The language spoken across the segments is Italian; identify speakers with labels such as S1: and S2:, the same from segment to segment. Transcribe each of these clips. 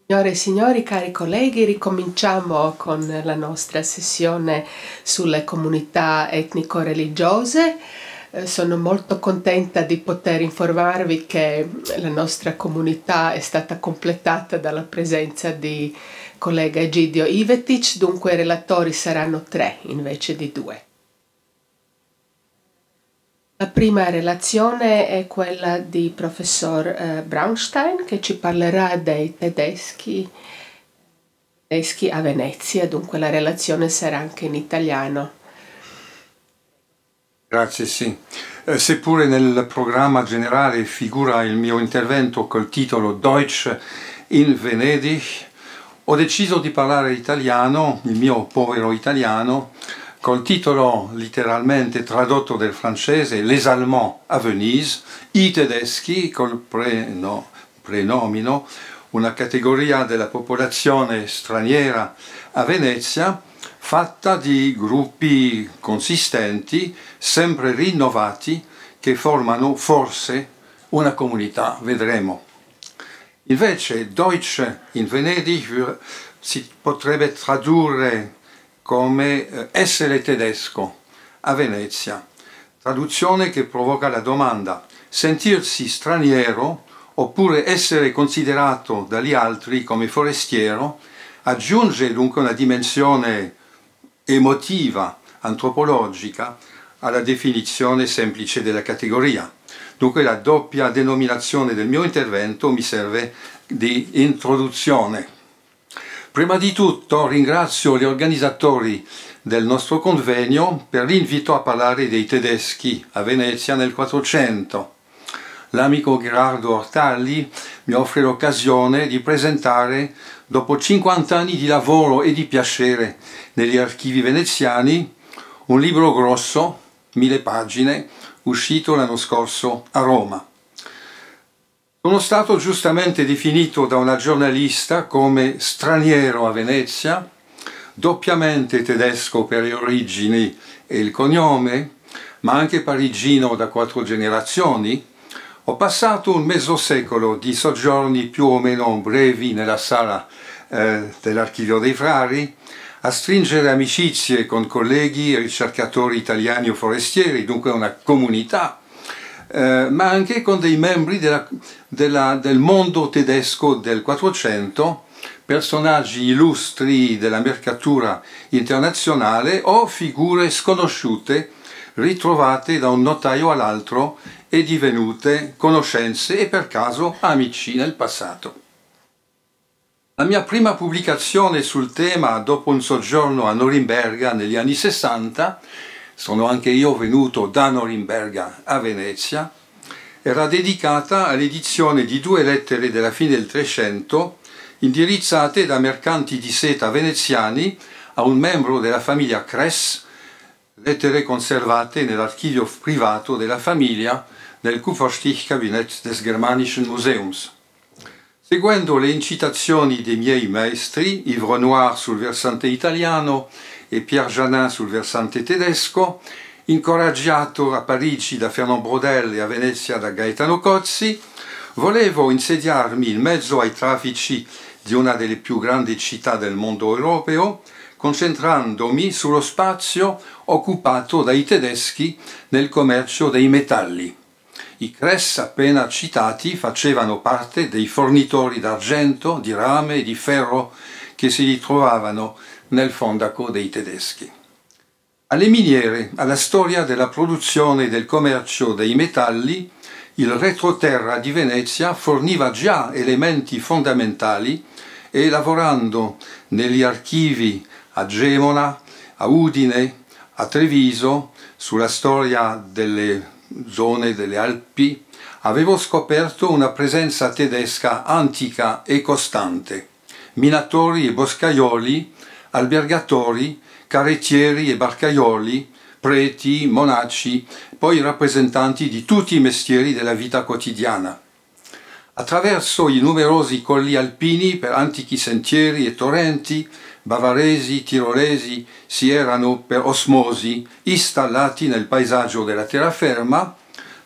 S1: Signore e signori, cari colleghi, ricominciamo con la nostra sessione sulle comunità etnico-religiose. Sono molto contenta di poter informarvi che la nostra comunità è stata completata dalla presenza di collega Egidio Ivetic, dunque i relatori saranno 3 invece di 2. La prima relazione è quella di professor Braunstein, che ci parlerà dei tedeschi a Venezia, dunque la relazione sarà anche in italiano.
S2: Grazie, sì. Seppure nel programma generale figura il mio intervento col titolo Deutsch in Venedig, ho deciso di parlare italiano, il mio povero italiano, col titolo letteralmente tradotto del francese Les Allemands à Venise, i tedeschi col prenomino, una categoria della popolazione straniera a Venezia, fatta di gruppi consistenti, sempre rinnovati, che formano forse una comunità, vedremo. Invece Deutsch in Venedig si potrebbe tradurre come essere tedesco a Venezia, traduzione che provoca la domanda: sentirsi straniero oppure essere considerato dagli altri come forestiero aggiunge dunque una dimensione emotiva, antropologica, alla definizione semplice della categoria. Dunque la doppia denominazione del mio intervento mi serve di introduzione. Prima di tutto ringrazio gli organizzatori del nostro convegno per l'invito a parlare dei tedeschi a Venezia nel 400. L'amico Gerardo Ortalli mi offre l'occasione di presentare, dopo 50 anni di lavoro e di piacere negli archivi veneziani, un libro grosso, 1000 pagine, uscito l'anno scorso a Roma. Sono stato giustamente definito da una giornalista come straniero a Venezia, doppiamente tedesco per le origini e il cognome, ma anche parigino da 4 generazioni. Ho passato un mezzo secolo di soggiorni più o meno brevi nella sala dell'Archivio dei Frari, a stringere amicizie con colleghi e ricercatori italiani o forestieri, dunque una comunità, ma anche con dei membri del mondo tedesco del 400, personaggi illustri della mercatura internazionale o figure sconosciute ritrovate da un notaio all'altro e divenute conoscenze e per caso amici nel passato. La mia prima pubblicazione sul tema dopo un soggiorno a Norimberga negli anni 60, sono anche io venuto da Norimberga a Venezia, era dedicata all'edizione di 2 lettere della fine del Trecento indirizzate da mercanti di seta veneziani a un membro della famiglia Kress, lettere conservate nell'archivio privato della famiglia nel Kupferstichkabinett des Germanischen Museums. Seguendo le incitazioni dei miei maestri, Yves Renoir sul versante italiano e Pierre Janin sul versante tedesco, incoraggiato a Parigi da Fernand Braudel e a Venezia da Gaetano Cozzi, volevo insediarmi in mezzo ai traffici di una delle più grandi città del mondo europeo, concentrandomi sullo spazio occupato dai tedeschi nel commercio dei metalli. I Kress appena citati facevano parte dei fornitori d'argento, di rame e di ferro che si ritrovavano nel fondaco dei tedeschi. Alle miniere, alla storia della produzione e del commercio dei metalli, il retroterra di Venezia forniva già elementi fondamentali e lavorando negli archivi a Gemona, a Udine, a Treviso, sulla storia delle zone delle Alpi, avevo scoperto una presenza tedesca antica e costante. Minatori e boscaioli, albergatori, carrettieri e barcaioli, preti, monaci, poi rappresentanti di tutti i mestieri della vita quotidiana. Attraverso i numerosi colli alpini per antichi sentieri e torrenti, bavaresi, tirolesi si erano per osmosi installati nel paesaggio della terraferma,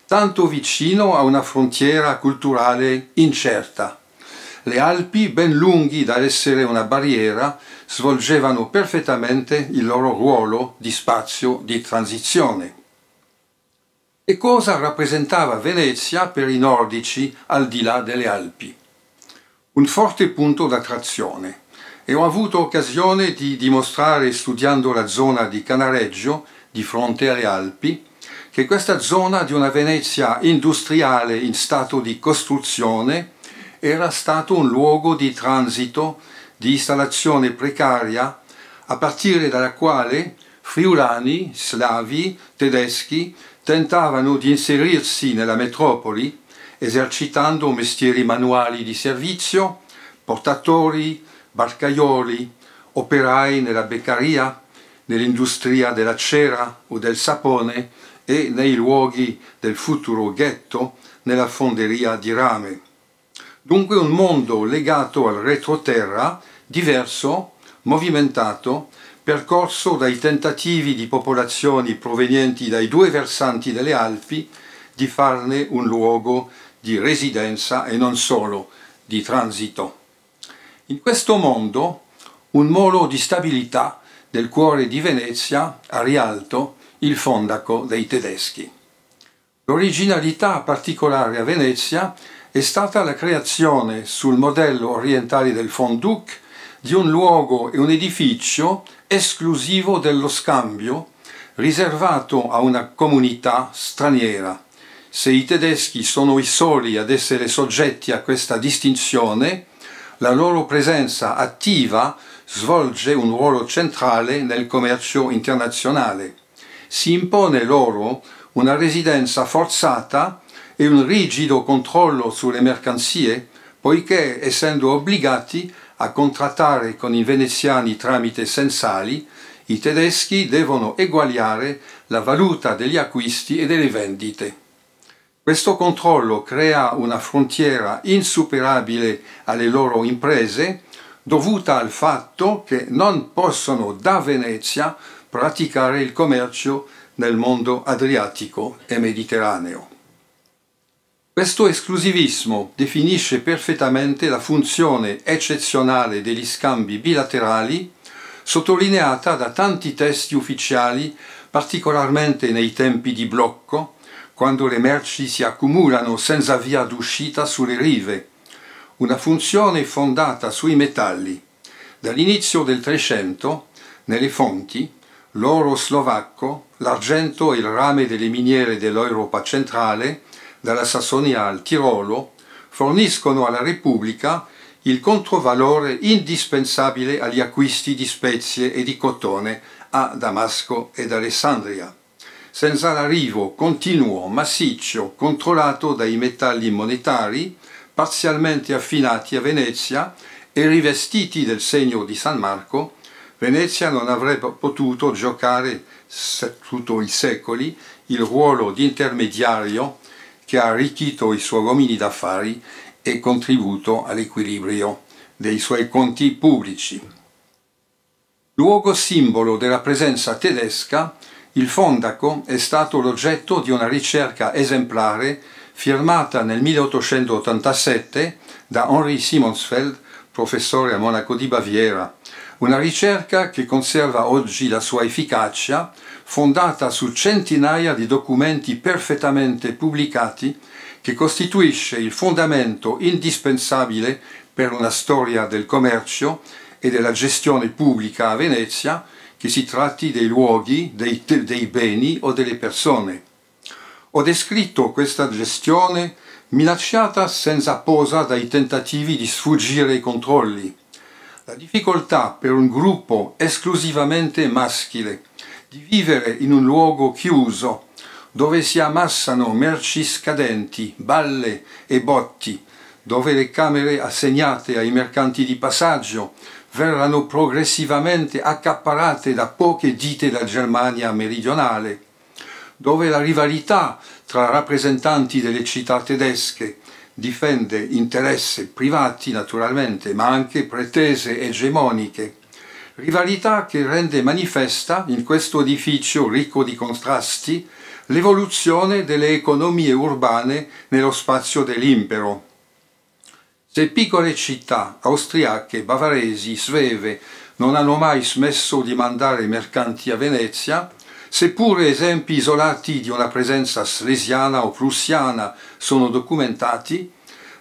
S2: tanto vicino a una frontiera culturale incerta. le Alpi, ben lunghi da essere una barriera, svolgevano perfettamente il loro ruolo di spazio di transizione. E cosa rappresentava Venezia per i nordici al di là delle Alpi? Un forte punto d'attrazione, e ho avuto occasione di dimostrare studiando la zona di Canareggio, di fronte alle Alpi, che questa zona di una Venezia industriale in stato di costruzione era stato un luogo di transito, di installazione precaria, a partire dalla quale friulani, slavi, tedeschi tentavano di inserirsi nella metropoli, esercitando mestieri manuali di servizio, portatori, barcaioli, operai nella beccaria, nell'industria della cera o del sapone e nei luoghi del futuro ghetto nella fonderia di rame. Dunque un mondo legato al retroterra, diverso, movimentato, percorso dai tentativi di popolazioni provenienti dai due versanti delle Alpi di farne un luogo di residenza e non solo di transito. In questo mondo un molo di stabilità del cuore di Venezia a Rialto, il fondaco dei tedeschi. L'originalità particolare a Venezia è stata la creazione sul modello orientale del Fonduc di un luogo e un edificio esclusivo dello scambio, riservato a una comunità straniera. Se i tedeschi sono i soli ad essere soggetti a questa distinzione, la loro presenza attiva svolge un ruolo centrale nel commercio internazionale. Si impone loro una residenza forzata e un rigido controllo sulle mercanzie, poiché, essendo obbligati a contrattare con i veneziani tramite sensali, i tedeschi devono eguagliare la valuta degli acquisti e delle vendite. Questo controllo crea una frontiera insuperabile alle loro imprese, dovuta al fatto che non possono da Venezia praticare il commercio nel mondo adriatico e mediterraneo. Questo esclusivismo definisce perfettamente la funzione eccezionale degli scambi bilaterali, sottolineata da tanti testi ufficiali, particolarmente nei tempi di blocco, quando le merci si accumulano senza via d'uscita sulle rive, una funzione fondata sui metalli. Dall'inizio del Trecento, nelle fonti, l'oro slovacco, l'argento e il rame delle miniere dell'Europa centrale, dalla Sassonia al Tirolo, forniscono alla Repubblica il controvalore indispensabile agli acquisti di spezie e di cotone a Damasco ed Alessandria. Senza l'arrivo continuo, massiccio, controllato dai metalli monetari, parzialmente affinati a Venezia e rivestiti del segno di San Marco, Venezia non avrebbe potuto giocare tutto i secoli il ruolo di intermediario che ha arricchito i suoi uomini d'affari e contribuito all'equilibrio dei suoi conti pubblici. Luogo simbolo della presenza tedesca, il Fondaco è stato l'oggetto di una ricerca esemplare firmata nel 1887 da Henri Simonsfeld, professore a Monaco di Baviera, una ricerca che conserva oggi la sua efficacia, fondata su centinaia di documenti perfettamente pubblicati, che costituisce il fondamento indispensabile per una storia del commercio e della gestione pubblica a Venezia, che si tratti dei luoghi, dei beni o delle persone. Ho descritto questa gestione minacciata senza posa dai tentativi di sfuggire ai controlli. La difficoltà per un gruppo esclusivamente maschile di vivere in un luogo chiuso, dove si ammassano merci scadenti, balle e botti, dove le camere assegnate ai mercanti di passaggio verranno progressivamente accaparrate da poche ditte della Germania meridionale, dove la rivalità tra rappresentanti delle città tedesche difende interessi privati naturalmente, ma anche pretese egemoniche, rivalità che rende manifesta in questo edificio ricco di contrasti l'evoluzione delle economie urbane nello spazio dell'impero. Se piccole città austriache, bavaresi, sveve non hanno mai smesso di mandare mercanti a Venezia, seppure esempi isolati di una presenza slesiana o prussiana sono documentati,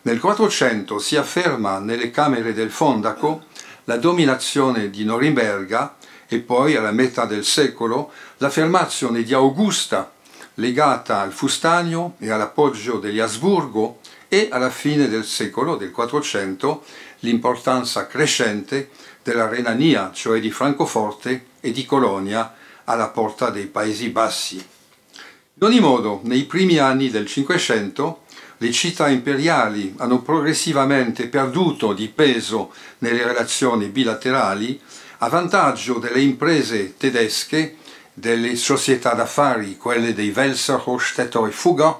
S2: nel 400 si afferma nelle camere del Fondaco la dominazione di Norimberga e poi alla metà del secolo l'affermazione di Augusta legata al fustanio e all'appoggio degli Asburgo e alla fine del secolo, del 400, l'importanza crescente della Renania, cioè di Francoforte e di Colonia, alla porta dei Paesi Bassi. In ogni modo, nei primi anni del Cinquecento, le città imperiali hanno progressivamente perduto di peso nelle relazioni bilaterali a vantaggio delle imprese tedesche, delle società d'affari, quelle dei Welser, Hochstetter e Fugger,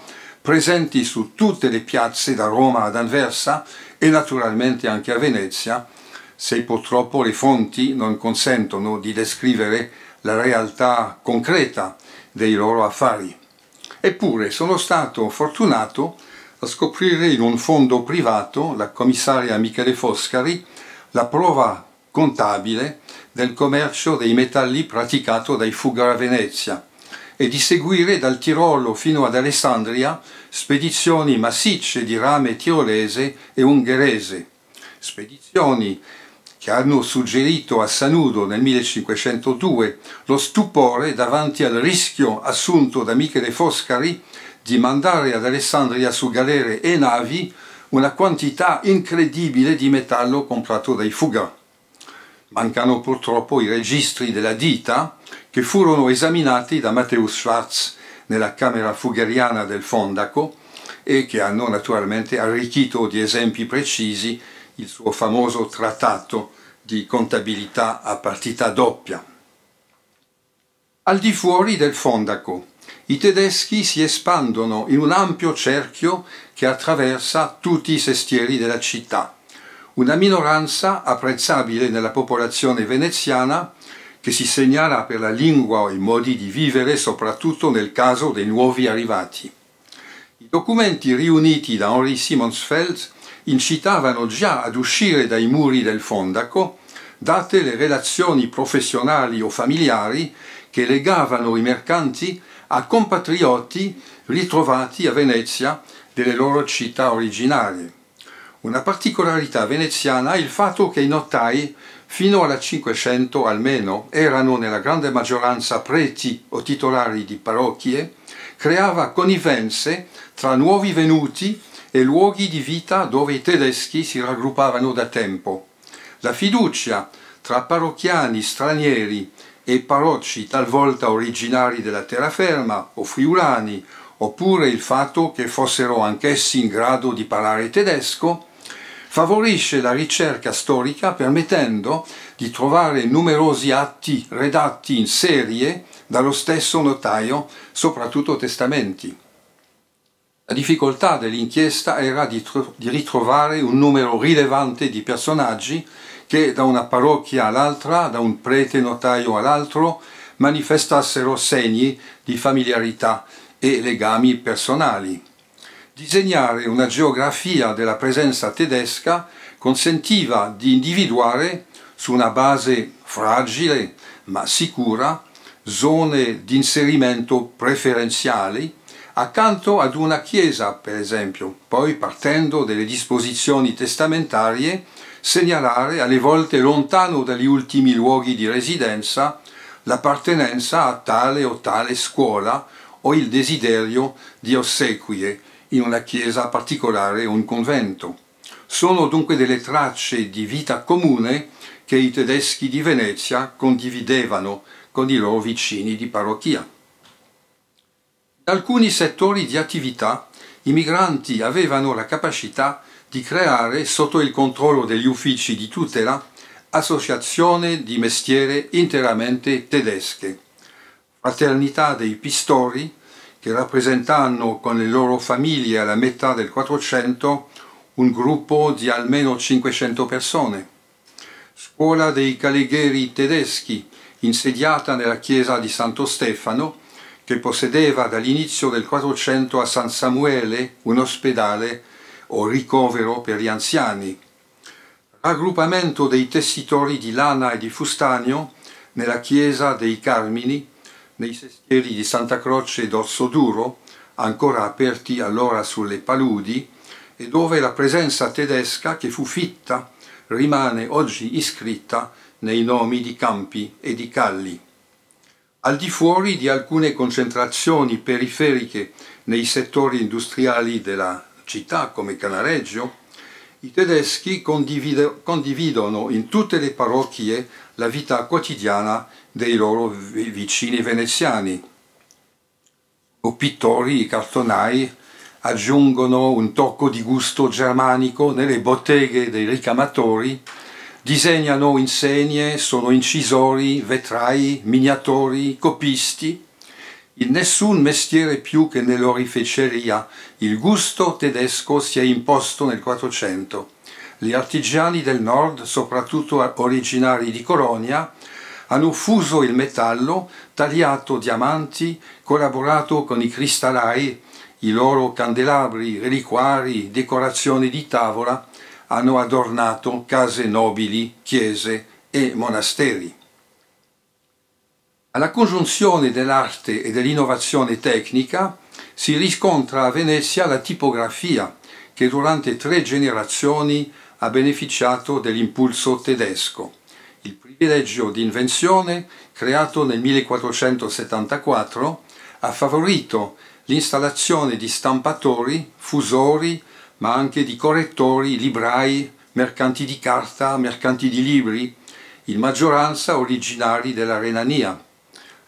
S2: presenti su tutte le piazze da Roma ad Anversa e naturalmente anche a Venezia, se purtroppo le fonti non consentono di descrivere la realtà concreta dei loro affari. Eppure sono stato fortunato a scoprire in un fondo privato, la commissaria Michele Foscari, la prova contabile del commercio dei metalli praticato dai Fugger a Venezia e di seguire dal Tirolo fino ad Alessandria spedizioni massicce di rame tirolese e ungherese, spedizioni che hanno suggerito a Sanudo nel 1502 lo stupore davanti al rischio assunto da Michele Foscari di mandare ad Alessandria su galere e navi una quantità incredibile di metallo comprato dai Fugger. Mancano purtroppo i registri della ditta che furono esaminati da Matthäus Schwarz nella camera fugheriana del Fondaco e che hanno naturalmente arricchito di esempi precisi il suo famoso trattato di contabilità a partita doppia. Al di fuori del Fondaco, i tedeschi si espandono in un ampio cerchio che attraversa tutti i sestieri della città. Una minoranza apprezzabile nella popolazione veneziana che si segnala per la lingua e i modi di vivere, soprattutto nel caso dei nuovi arrivati. I documenti riuniti da Henri Simonsfeld incitavano già ad uscire dai muri del Fondaco, date le relazioni professionali o familiari che legavano i mercanti a compatrioti ritrovati a Venezia delle loro città originarie. Una particolarità veneziana è il fatto che i notai, fino al 500 almeno, erano nella grande maggioranza preti o titolari di parrocchie, creava connivenze tra nuovi venuti e luoghi di vita dove i tedeschi si raggruppavano da tempo. La fiducia tra parrocchiani stranieri e parrocci talvolta originari della terraferma o friulani, oppure il fatto che fossero anch'essi in grado di parlare tedesco, favorisce la ricerca storica permettendo di trovare numerosi atti redatti in serie dallo stesso notaio, soprattutto testamenti. La difficoltà dell'inchiesta era di ritrovare un numero rilevante di personaggi che da una parrocchia all'altra, da un prete notaio all'altro, manifestassero segni di familiarità e legami personali. Disegnare una geografia della presenza tedesca consentiva di individuare, su una base fragile ma sicura, zone di inserimento preferenziali accanto ad una chiesa, per esempio, poi partendo dalle disposizioni testamentarie segnalare, alle volte lontano dagli ultimi luoghi di residenza, l'appartenenza a tale o tale scuola o il desiderio di ossequie in una chiesa particolare o un convento. Sono dunque delle tracce di vita comune che i tedeschi di Venezia condividevano con i loro vicini di parrocchia. In alcuni settori di attività i migranti avevano la capacità di creare, sotto il controllo degli uffici di tutela, associazioni di mestiere interamente tedesche. Fraternità dei Pistori, che rappresentano con le loro famiglie alla metà del 400 un gruppo di almeno 500 persone. Scuola dei Calighieri tedeschi, insediata nella chiesa di Santo Stefano, che possedeva dall'inizio del 400 a San Samuele un ospedale o ricovero per gli anziani. Raggruppamento dei tessitori di lana e di fustanio nella chiesa dei Carmini, nei sestieri di Santa Croce ed Orsoduro, ancora aperti allora sulle paludi, e dove la presenza tedesca che fu fitta rimane oggi iscritta nei nomi di campi e di calli. Al di fuori di alcune concentrazioni periferiche nei settori industriali della città come Canareggio, i tedeschi condividono in tutte le parrocchie la vita quotidiana dei loro vicini veneziani. O pittori, i cartonai aggiungono un tocco di gusto germanico nelle botteghe dei ricamatori, disegnano insegne, sono incisori, vetrai, miniatori, copisti. In nessun mestiere più che nell'oreficeria il gusto tedesco si è imposto nel Quattrocento. Gli artigiani del nord, soprattutto originari di Colonia, hanno fuso il metallo, tagliato diamanti, collaborato con i cristallai, i loro candelabri, reliquari, decorazioni di tavola, hanno adornato case nobili, chiese e monasteri. Alla congiunzione dell'arte e dell'innovazione tecnica si riscontra a Venezia la tipografia, che durante 3 generazioni ha beneficiato dell'impulso tedesco. Il privilegio di invenzione, creato nel 1474, ha favorito l'installazione di stampatori, fusori, ma anche di correttori, librai, mercanti di carta, mercanti di libri, in maggioranza originari della Renania.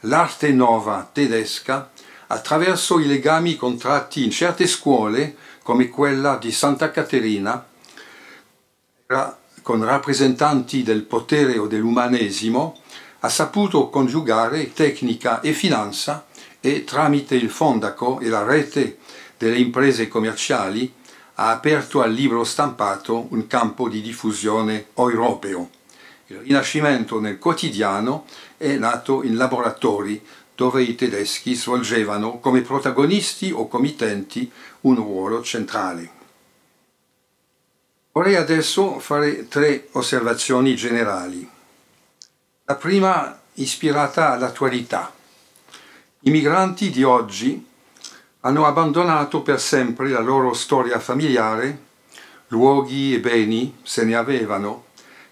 S2: L'arte nuova tedesca, attraverso i legami contratti in certe scuole, come quella di Santa Caterina, con rappresentanti del potere o dell'umanesimo, ha saputo coniugare tecnica e finanza e tramite il fondaco e la rete delle imprese commerciali ha aperto al libro stampato un campo di diffusione europeo. Il Rinascimento nel quotidiano è nato in laboratori dove i tedeschi svolgevano come protagonisti o committenti un ruolo centrale. Vorrei adesso fare 3 osservazioni generali. La prima ispirata all'attualità. I migranti di oggi hanno abbandonato per sempre la loro storia familiare, luoghi e beni, se ne avevano,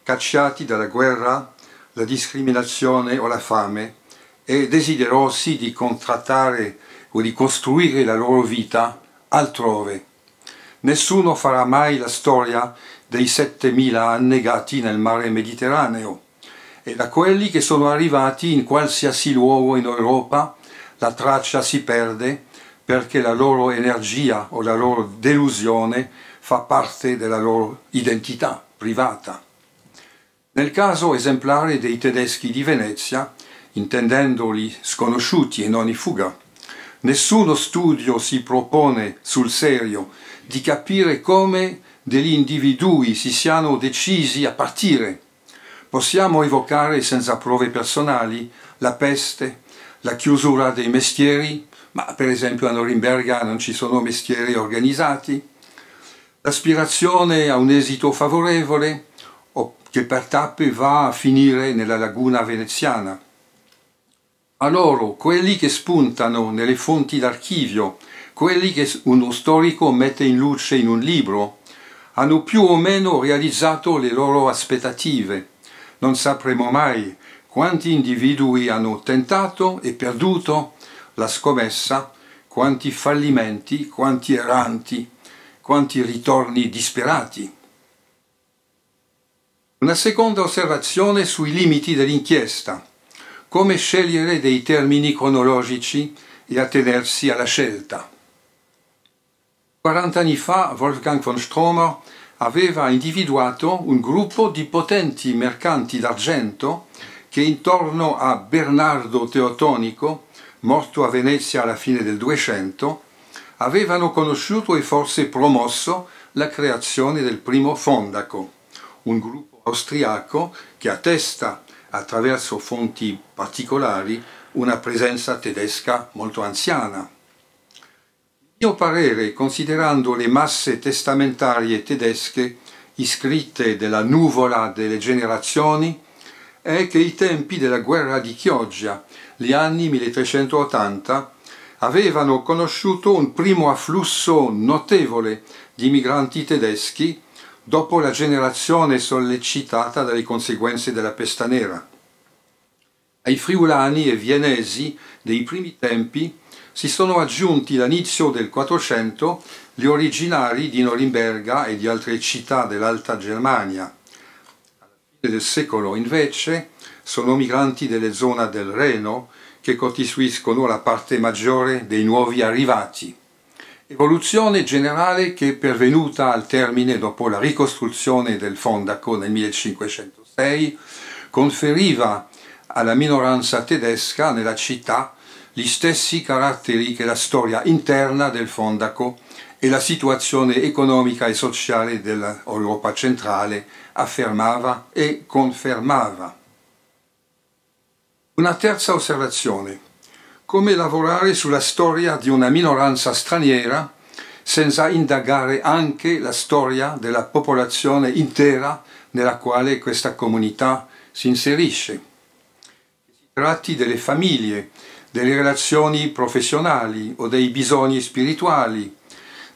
S2: cacciati dalla guerra, la discriminazione o la fame, e desiderosi di contrattare o di costruire la loro vita altrove. Nessuno farà mai la storia dei 7000 annegati nel mare Mediterraneo, e da quelli che sono arrivati in qualsiasi luogo in Europa la traccia si perde perché la loro energia o la loro delusione fa parte della loro identità privata. Nel caso esemplare dei tedeschi di Venezia, intendendoli sconosciuti e non in fuga, nessuno studio si propone sul serio di capire come degli individui si siano decisi a partire. Possiamo evocare senza prove personali la peste, la chiusura dei mestieri, ma per esempio a Norimberga non ci sono mestieri organizzati, l'aspirazione a un esito favorevole o che per tappe va a finire nella laguna veneziana. A loro, quelli che spuntano nelle fonti d'archivio, quelli che uno storico mette in luce in un libro, hanno più o meno realizzato le loro aspettative. Non sapremo mai quanti individui hanno tentato e perduto la scommessa, quanti fallimenti, quanti erranti, quanti ritorni disperati. Una seconda osservazione sui limiti dell'inchiesta. Come scegliere dei termini cronologici e attenersi alla scelta. 40 anni fa Wolfgang von Stromer aveva individuato un gruppo di potenti mercanti d'argento che intorno a Bernardo Teotonico, morto a Venezia alla fine del 200, avevano conosciuto e forse promosso la creazione del primo fondaco, un gruppo austriaco che attesta attraverso fonti particolari una presenza tedesca molto anziana. Il mio parere, considerando le masse testamentarie tedesche iscritte della nuvola delle generazioni, è che i tempi della guerra di Chioggia, gli anni 1380, avevano conosciuto un primo afflusso notevole di migranti tedeschi dopo la generazione sollecitata dalle conseguenze della pesta nera. Ai friulani e vienesi dei primi tempi si sono aggiunti all'inizio del Quattrocento gli originari di Norimberga e di altre città dell'Alta Germania. Alla fine del secolo, invece, sono migranti delle zone del Reno che costituiscono la parte maggiore dei nuovi arrivati. Evoluzione generale che è pervenuta al termine dopo la ricostruzione del Fondaco nel 1506 conferiva alla minoranza tedesca nella città gli stessi caratteri che la storia interna del Fondaco e la situazione economica e sociale dell'Europa centrale affermava e confermava. Una terza osservazione: come lavorare sulla storia di una minoranza straniera senza indagare anche la storia della popolazione intera nella quale questa comunità si inserisce. Che si tratti delle famiglie, delle relazioni professionali o dei bisogni spirituali,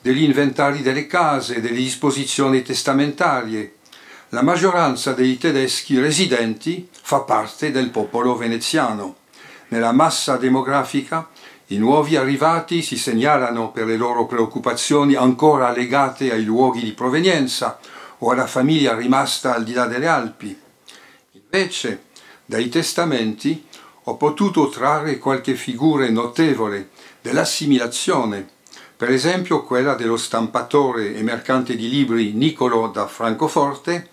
S2: degli inventari delle case, delle disposizioni testamentarie. La maggioranza dei tedeschi residenti fa parte del popolo veneziano. Nella massa demografica i nuovi arrivati si segnalano per le loro preoccupazioni ancora legate ai luoghi di provenienza o alla famiglia rimasta al di là delle Alpi. Invece, dai testamenti ho potuto trarre qualche figura notevole dell'assimilazione, per esempio quella dello stampatore e mercante di libri Niccolò da Francoforte,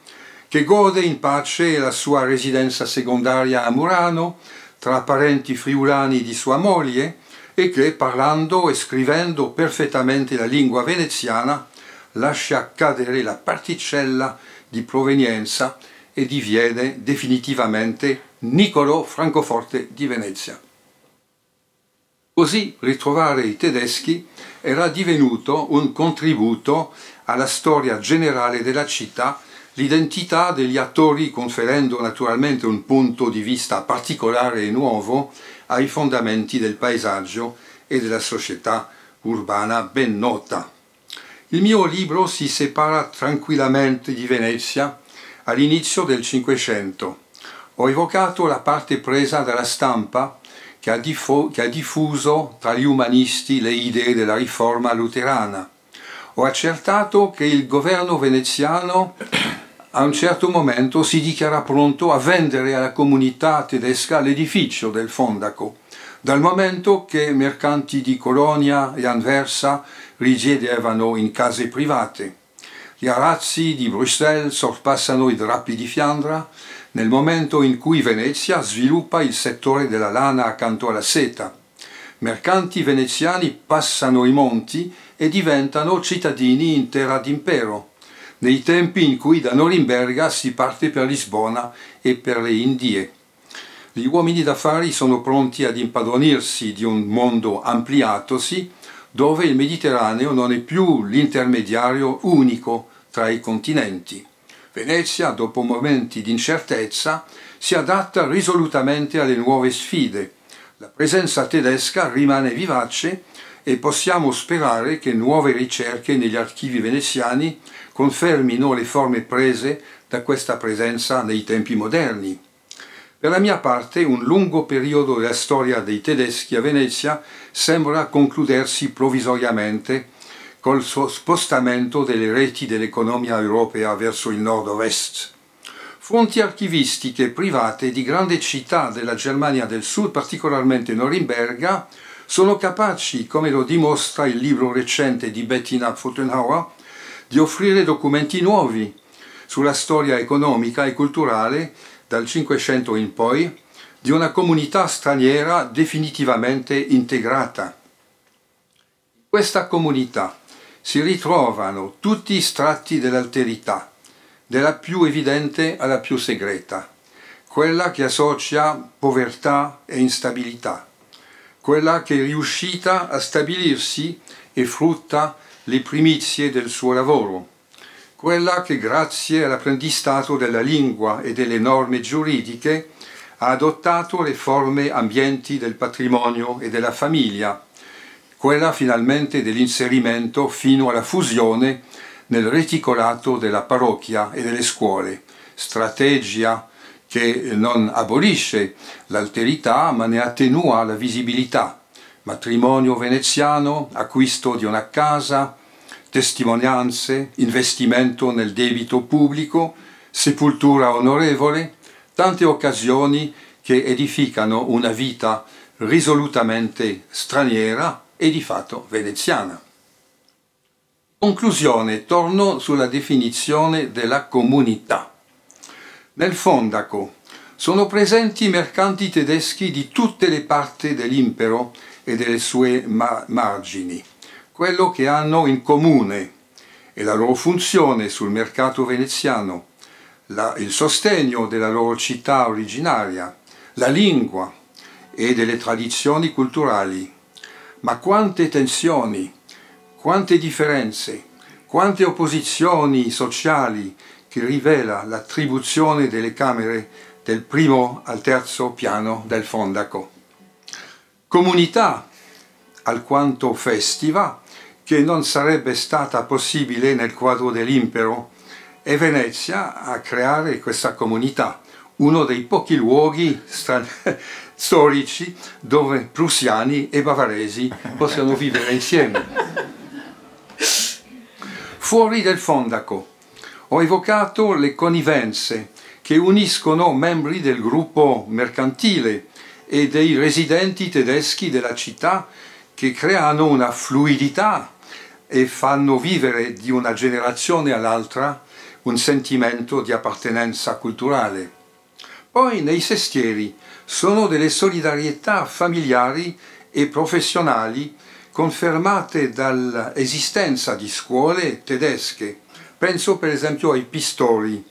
S2: che gode in pace la sua residenza secondaria a Murano, tra parenti friulani di sua moglie, e che, parlando e scrivendo perfettamente la lingua veneziana, lascia cadere la particella di provenienza e diviene definitivamente Niccolò Francoforte di Venezia. Così ritrovare i tedeschi era divenuto un contributo alla storia generale della città, l'identità degli attori conferendo naturalmente un punto di vista particolare e nuovo ai fondamenti del paesaggio e della società urbana ben nota. Il mio libro si separa tranquillamente di Venezia all'inizio del Cinquecento. Ho evocato la parte presa dalla stampa che ha diffuso tra gli umanisti le idee della riforma luterana. Ho accertato che il governo veneziano a un certo momento si dichiara pronto a vendere alla comunità tedesca l'edificio del Fondaco, dal momento che mercanti di Colonia e Anversa risiedevano in case private. Gli arazzi di Bruxelles sorpassano i drappi di Fiandra nel momento in cui Venezia sviluppa il settore della lana accanto alla seta. Mercanti veneziani passano i monti e diventano cittadini in terra d'impero, nei tempi in cui da Norimberga si parte per Lisbona e per le Indie. Gli uomini d'affari sono pronti ad impadronirsi di un mondo ampliatosi, dove il Mediterraneo non è più l'intermediario unico tra i continenti. Venezia, dopo momenti di incertezza, si adatta risolutamente alle nuove sfide. La presenza tedesca rimane vivace e possiamo sperare che nuove ricerche negli archivi veneziani confermino le forme prese da questa presenza nei tempi moderni. Per la mia parte, un lungo periodo della storia dei tedeschi a Venezia sembra concludersi provvisoriamente col suo spostamento delle reti dell'economia europea verso il nord-ovest. Fonti archivistiche private di grandi città della Germania del Sud, particolarmente Norimberga, sono capaci, come lo dimostra il libro recente di Bettina Pfotenhauer, di offrire documenti nuovi sulla storia economica e culturale dal Cinquecento in poi di una comunità straniera definitivamente integrata. In questa comunità si ritrovano tutti i strati dell'alterità, dalla più evidente alla più segreta, quella che associa povertà e instabilità, quella che è riuscita a stabilirsi e frutta le primizie del suo lavoro, quella che grazie all'apprendistato della lingua e delle norme giuridiche ha adottato le forme ambienti del patrimonio e della famiglia, quella finalmente dell'inserimento fino alla fusione nel reticolato della parrocchia e delle scuole, strategia che non abolisce l'alterità ma ne attenua la visibilità. Matrimonio veneziano, acquisto di una casa, testimonianze, investimento nel debito pubblico, sepoltura onorevole, tante occasioni che edificano una vita risolutamente straniera e di fatto veneziana. Conclusione, torno sulla definizione della comunità. Nel Fondaco sono presenti mercanti tedeschi di tutte le parti dell'impero e delle sue margini. Quello che hanno in comune e la loro funzione sul mercato veneziano, il sostegno della loro città originaria, la lingua e delle tradizioni culturali. Ma quante tensioni, quante differenze, quante opposizioni sociali che rivela l'attribuzione delle camere del primo al terzo piano del Fondaco. Comunità alquanto festiva che non sarebbe stata possibile nel quadro dell'impero e Venezia a creare questa comunità, uno dei pochi luoghi storici dove prussiani e bavaresi possono vivere insieme. Fuori del Fondaco ho evocato le connivenze che uniscono membri del gruppo mercantile e dei residenti tedeschi della città che creano una fluidità e fanno vivere di una generazione all'altra un sentimento di appartenenza culturale. Poi nei sestieri sono delle solidarietà familiari e professionali confermate dall'esistenza di scuole tedesche. Penso per esempio ai Pistori,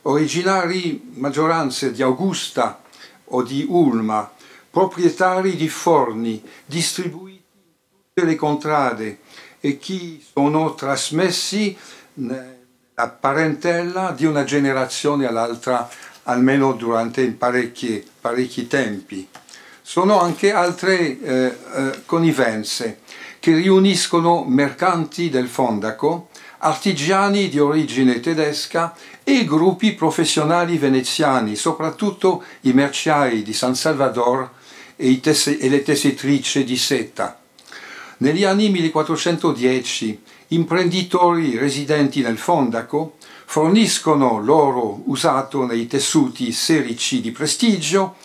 S2: originari maggioranze di Augusta o di Ulma, proprietari di forni distribuiti in tutte le contrade e che sono trasmessi la parentela di una generazione all'altra, almeno durante parecchi tempi. Sono anche altre connivenze che riuniscono mercanti del Fondaco, artigiani di origine tedesca e gruppi professionali veneziani, soprattutto i merciai di San Salvador e le tessitrici di seta. Negli anni 1410 imprenditori residenti nel Fondaco forniscono l'oro usato nei tessuti serici di prestigio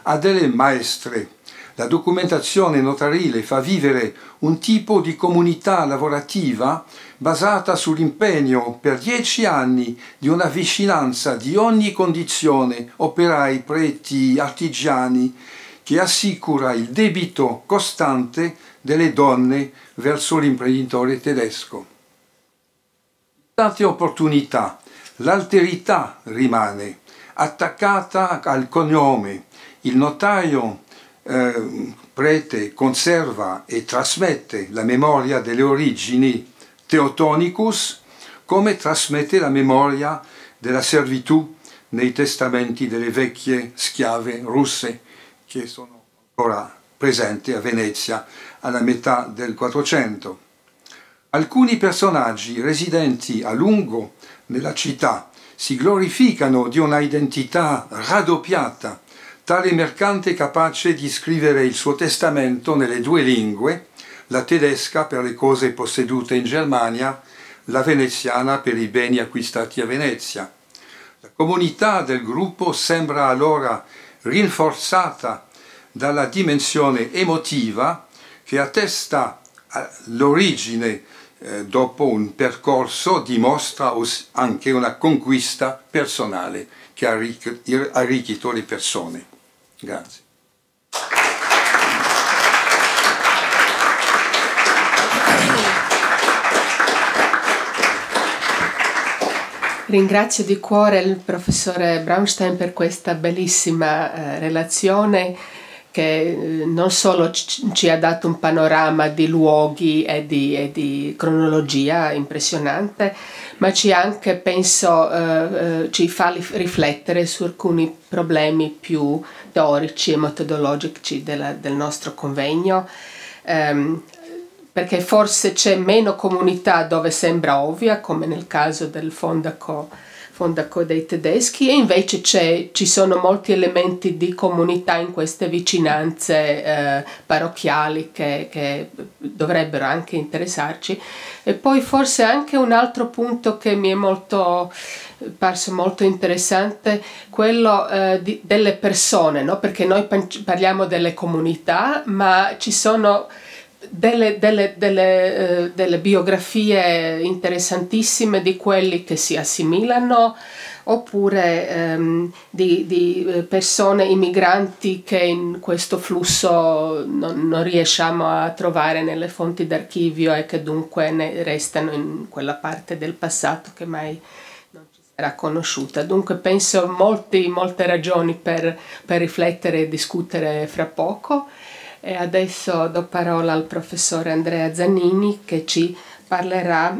S2: a delle maestre. La documentazione notarile fa vivere un tipo di comunità lavorativa basata sull'impegno per 10 anni di una vicinanza di ogni condizione, operai, preti, artigiani, che assicura il debito costante delle donne verso l'imprenditore tedesco. Tante opportunità, l'alterità rimane attaccata al cognome. Il notaio prete conserva e trasmette la memoria delle origini Theotonicus, come trasmette la memoria della servitù nei testamenti delle vecchie schiave russe che sono ancora presenti a Venezia alla metà del 400. Alcuni personaggi residenti a lungo nella città si glorificano di una identità raddoppiata, tale mercante capace di scrivere il suo testamento nelle due lingue, la tedesca per le cose possedute in Germania, la veneziana per i beni acquistati a Venezia. La comunità del gruppo sembra allora rinforzata dalla dimensione emotiva che attesta l'origine dopo un percorso, dimostra anche una conquista personale che ha arricchito le persone. Grazie.
S1: Ringrazio di cuore il professore Braunstein per questa bellissima relazione che non solo ci ha dato un panorama di luoghi e di cronologia impressionante, ma ci anche, penso, ci fa riflettere su alcuni problemi più teorici e metodologici del nostro convegno, perché forse c'è meno comunità dove sembra ovvia, come nel caso del Fondaco dei tedeschi, e invece ci sono molti elementi di comunità in queste vicinanze parrocchiali che dovrebbero anche interessarci. E poi forse anche un altro punto che mi è parso molto interessante, quello delle persone, no? Perché noi parliamo delle comunità, ma ci sono delle biografie interessantissime di quelli che si assimilano, oppure di persone immigranti che in questo flusso non riusciamo a trovare nelle fonti d'archivio e che dunque ne restano in quella parte del passato che mai non ci sarà conosciuta. Dunque penso molte ragioni per riflettere e discutere fra poco. E adesso do parola al professore Andrea Zannini, che ci parlerà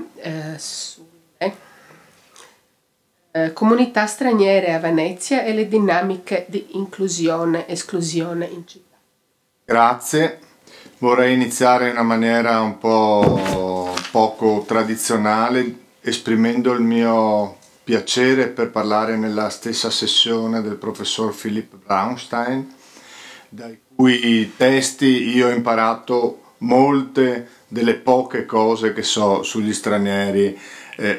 S1: sulle comunità straniere a Venezia e le dinamiche di inclusione e esclusione in città.
S3: Grazie. Vorrei iniziare in una maniera un po' poco tradizionale, esprimendo il mio piacere per parlare nella stessa sessione del professor Philipp Braunstein, dai cui testi io ho imparato molte delle poche cose che so sugli stranieri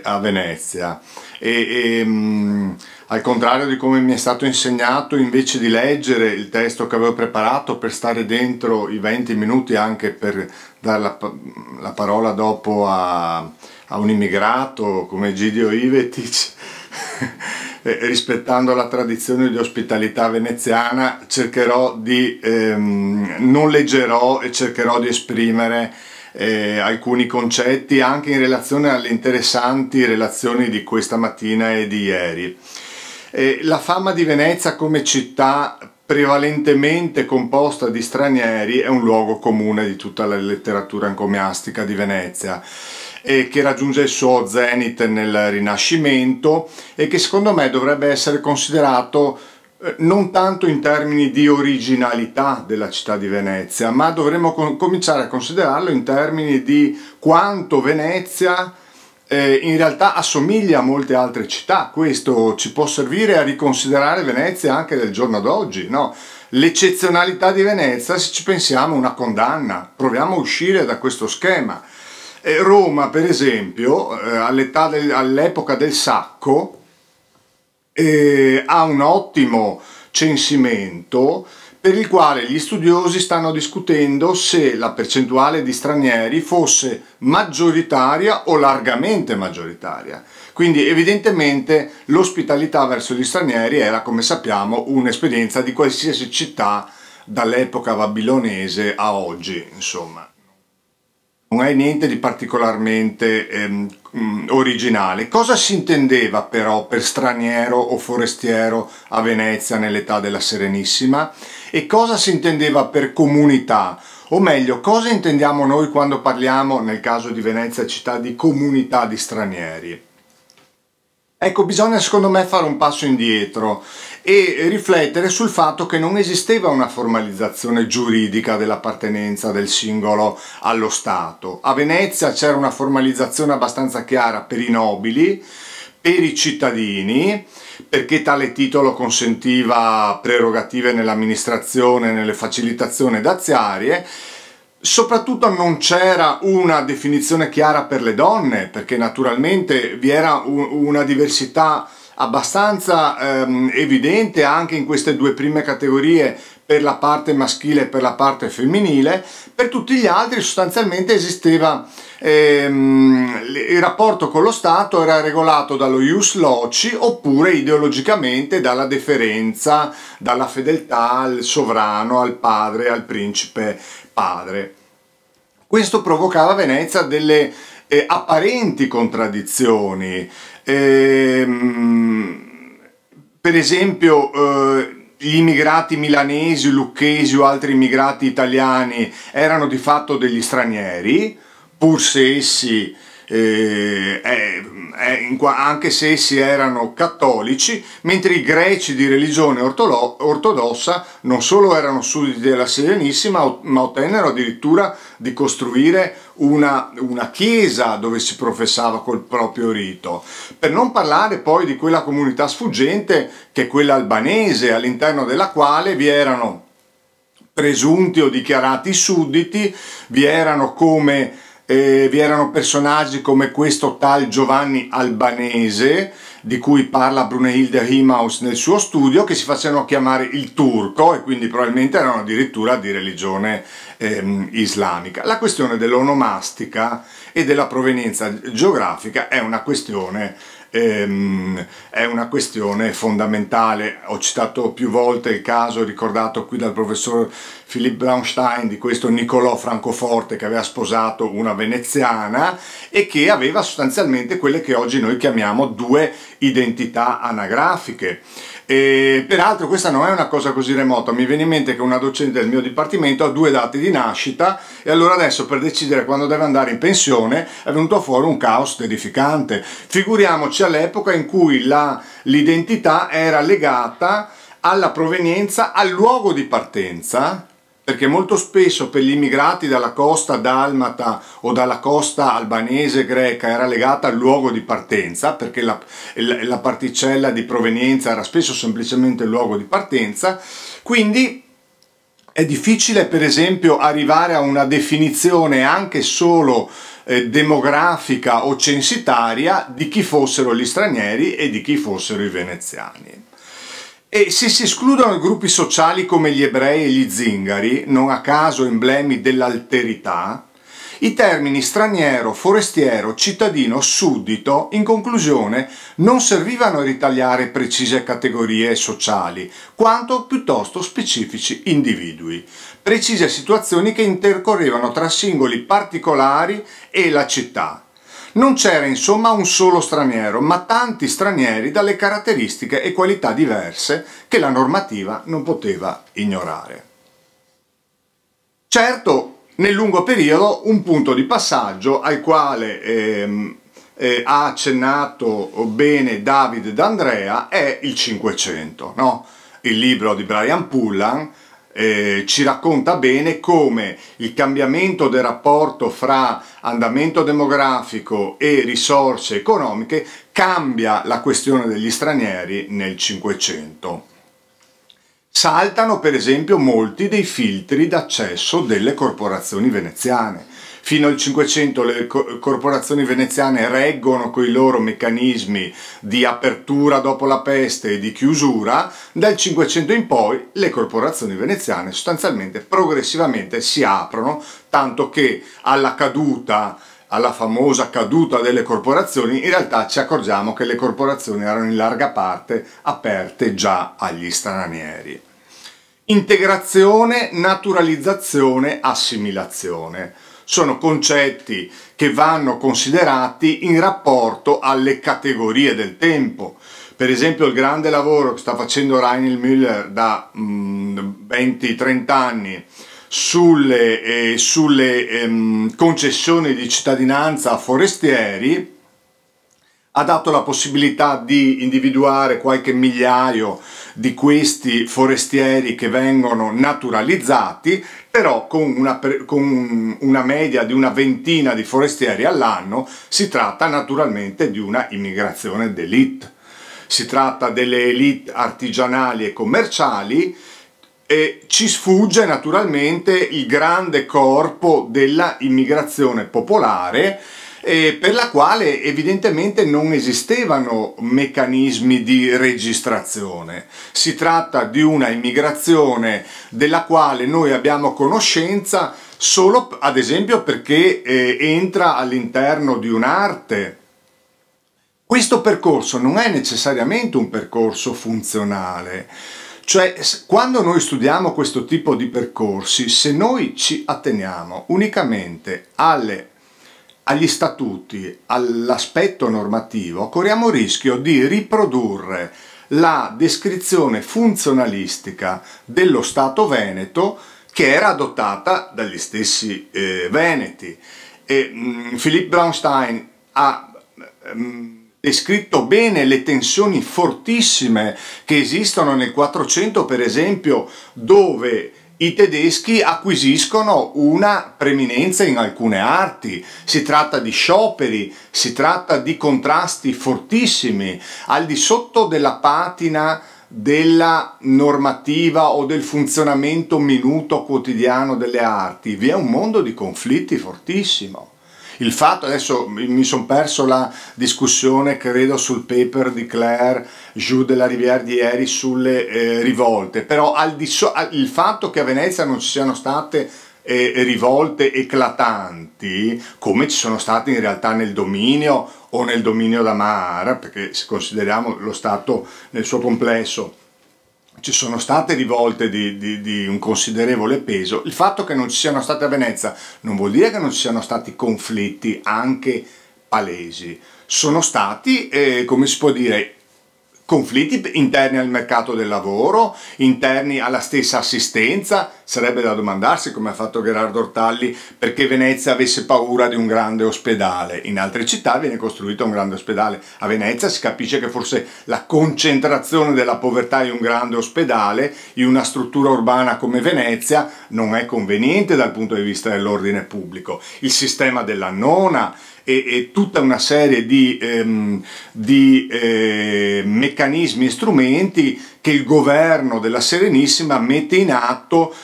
S3: a Venezia. Al contrario di come mi è stato insegnato, invece di leggere il testo che avevo preparato per stare dentro i 20 minuti anche per dare la parola dopo a un immigrato come Egidio Ivetic, rispettando la tradizione di ospitalità veneziana, cercherò di non leggerò e cercherò di esprimere alcuni concetti anche in relazione alle interessanti relazioni di questa mattina e di ieri. La fama di Venezia come città prevalentemente composta di stranieri è un luogo comune di tutta la letteratura encomiastica di Venezia, che raggiunge il suo zenit nel Rinascimento e che secondo me dovrebbe essere considerato non tanto in termini di originalità della città di Venezia, ma dovremmo cominciare a considerarlo in termini di quanto Venezia in realtà assomiglia a molte altre città. Questo ci può servire a riconsiderare Venezia anche del giorno d'oggi, no? L'eccezionalità di Venezia, se ci pensiamo, è una condanna. Proviamo a uscire da questo schema. Roma, per esempio, all'epoca del Sacco, ha un ottimo censimento per il quale gli studiosi stanno discutendo se la percentuale di stranieri fosse maggioritaria o largamente maggioritaria. Quindi evidentemente l'ospitalità verso gli stranieri era, come sappiamo, un'esperienza di qualsiasi città dall'epoca babilonese a oggi, insomma. Non è niente di particolarmente originale. Cosa si intendeva però per straniero o forestiero a Venezia nell'età della Serenissima? E cosa si intendeva per comunità? O meglio, cosa intendiamo noi quando parliamo, nel caso di Venezia città, di comunità di stranieri? Ecco, bisogna secondo me fare un passo indietro e riflettere sul fatto che non esisteva una formalizzazione giuridica dell'appartenenza del singolo allo Stato. A Venezia c'era una formalizzazione abbastanza chiara per i nobili, per i cittadini, perché tale titolo consentiva prerogative nell'amministrazione, nelle facilitazioni daziarie. Soprattutto non c'era una definizione chiara per le donne, perché naturalmente vi era una diversità abbastanza evidente anche in queste due prime categorie, per la parte maschile e per la parte femminile. Per tutti gli altri sostanzialmente esisteva il rapporto con lo Stato era regolato dallo ius loci oppure ideologicamente dalla deferenza, dalla fedeltà al sovrano, al padre, al principe padre. Questo provocava a Venezia delle apparenti contraddizioni. Per esempio, gli immigrati milanesi, lucchesi o altri immigrati italiani erano di fatto degli stranieri, pur se essi anche se essi erano cattolici, mentre i greci di religione ortodossa non solo erano sudditi della Serenissima, ma ottennero addirittura di costruire una chiesa dove si professava col proprio rito. Per non parlare poi di quella comunità sfuggente che è quella albanese, all'interno della quale vi erano presunti o dichiarati sudditi, vi erano personaggi come questo tal Giovanni Albanese, di cui parla Brunehilde Himaus nel suo studio, che si facevano chiamare il turco e quindi probabilmente erano addirittura di religione islamica. La questione dell'onomastica e della provenienza geografica è una questione fondamentale. Ho citato più volte il caso ricordato qui dal professor Philipp Braunstein di questo Niccolò Francoforte che aveva sposato una veneziana e che aveva sostanzialmente quelle che oggi noi chiamiamo due identità anagrafiche. Peraltro questa non è una cosa così remota, mi viene in mente che una docente del mio dipartimento ha due date di nascita e allora adesso per decidere quando deve andare in pensione è venuto fuori un caos terrificante. Figuriamoci all'epoca in cui l'identità era legata alla provenienza, al luogo di partenza, perché molto spesso per gli immigrati dalla costa dalmata o dalla costa albanese greca era legata al luogo di partenza, perché la particella di provenienza era spesso semplicemente il luogo di partenza. Quindi è difficile per esempio arrivare a una definizione anche solo demografica o censitaria di chi fossero gli stranieri e di chi fossero i veneziani. E se si escludono gruppi sociali come gli ebrei e gli zingari, non a caso emblemi dell'alterità, i termini straniero, forestiero, cittadino, suddito, in conclusione, non servivano a ritagliare precise categorie sociali, quanto piuttosto specifici individui, precise situazioni che intercorrevano tra singoli particolari e la città. Non c'era insomma un solo straniero, ma tanti stranieri dalle caratteristiche e qualità diverse che la normativa non poteva ignorare. Certo, nel lungo periodo un punto di passaggio al quale ha accennato bene David D'Andrea è il Cinquecento, no? Il libro di Brian Pullan ci racconta bene come il cambiamento del rapporto fra andamento demografico e risorse economiche cambia la questione degli stranieri nel Cinquecento. Saltano per esempio molti dei filtri d'accesso delle corporazioni veneziane. Fino al Cinquecento le corporazioni veneziane reggono coi loro meccanismi di apertura dopo la peste e di chiusura. Dal Cinquecento in poi le corporazioni veneziane sostanzialmente progressivamente si aprono, tanto che alla famosa caduta delle corporazioni, in realtà ci accorgiamo che le corporazioni erano in larga parte aperte già agli stranieri. Integrazione, naturalizzazione, assimilazione. Sono concetti che vanno considerati in rapporto alle categorie del tempo. Per esempio il grande lavoro che sta facendo Reinhold Müller da 20-30 anni sulle concessioni di cittadinanza a forestieri ha dato la possibilità di individuare qualche migliaio di questi forestieri che vengono naturalizzati, però con una media di una ventina di forestieri all'anno. Si tratta naturalmente di una immigrazione d'élite. Si tratta delle élite artigianali e commerciali e ci sfugge naturalmente il grande corpo della immigrazione popolare, per la quale evidentemente non esistevano meccanismi di registrazione. Si tratta di una immigrazione della quale noi abbiamo conoscenza solo, ad esempio, perché entra all'interno di un'arte. Questo percorso non è necessariamente un percorso funzionale. Cioè, quando noi studiamo questo tipo di percorsi, se noi ci atteniamo unicamente agli statuti, all'aspetto normativo, corriamo il rischio di riprodurre la descrizione funzionalistica dello Stato veneto che era adottata dagli stessi veneti. Philippe Braunstein ha descritto bene le tensioni fortissime che esistono nel 400, per esempio, dove i tedeschi acquisiscono una preminenza in alcune arti. Si tratta di scioperi, si tratta di contrasti fortissimi al di sotto della patina della normativa o del funzionamento minuto quotidiano delle arti. Vi è un mondo di conflitti fortissimo. Il fatto, adesso mi sono perso la discussione, credo, sul paper di Claire Joux de la Rivière di ieri sulle rivolte, però il fatto che a Venezia non ci siano state rivolte eclatanti, come ci sono state in realtà nel dominio o nel dominio da Mar, perché se consideriamo lo Stato nel suo complesso, ci sono state rivolte di un considerevole peso. Il fatto che non ci siano state a Venezia non vuol dire che non ci siano stati conflitti anche palesi. Sono stati, come si può dire, conflitti interni al mercato del lavoro, interni alla stessa assistenza. Sarebbe da domandarsi, come ha fatto Gherardo Ortalli, perché Venezia avesse paura di un grande ospedale. In altre città viene costruito un grande ospedale. A Venezia si capisce che forse la concentrazione della povertà in un grande ospedale, in una struttura urbana come Venezia, non è conveniente dal punto di vista dell'ordine pubblico. Il sistema della nona e tutta una serie di meccanismi e strumenti che il governo della Serenissima mette in atto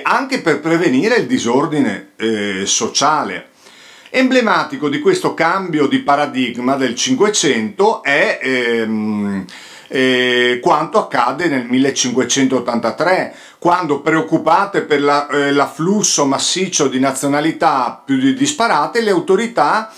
S3: anche per prevenire il disordine sociale. Emblematico di questo cambio di paradigma del Cinquecento è quanto accade nel 1583, quando, preoccupate per l'afflusso massiccio di nazionalità più disparate, le autorità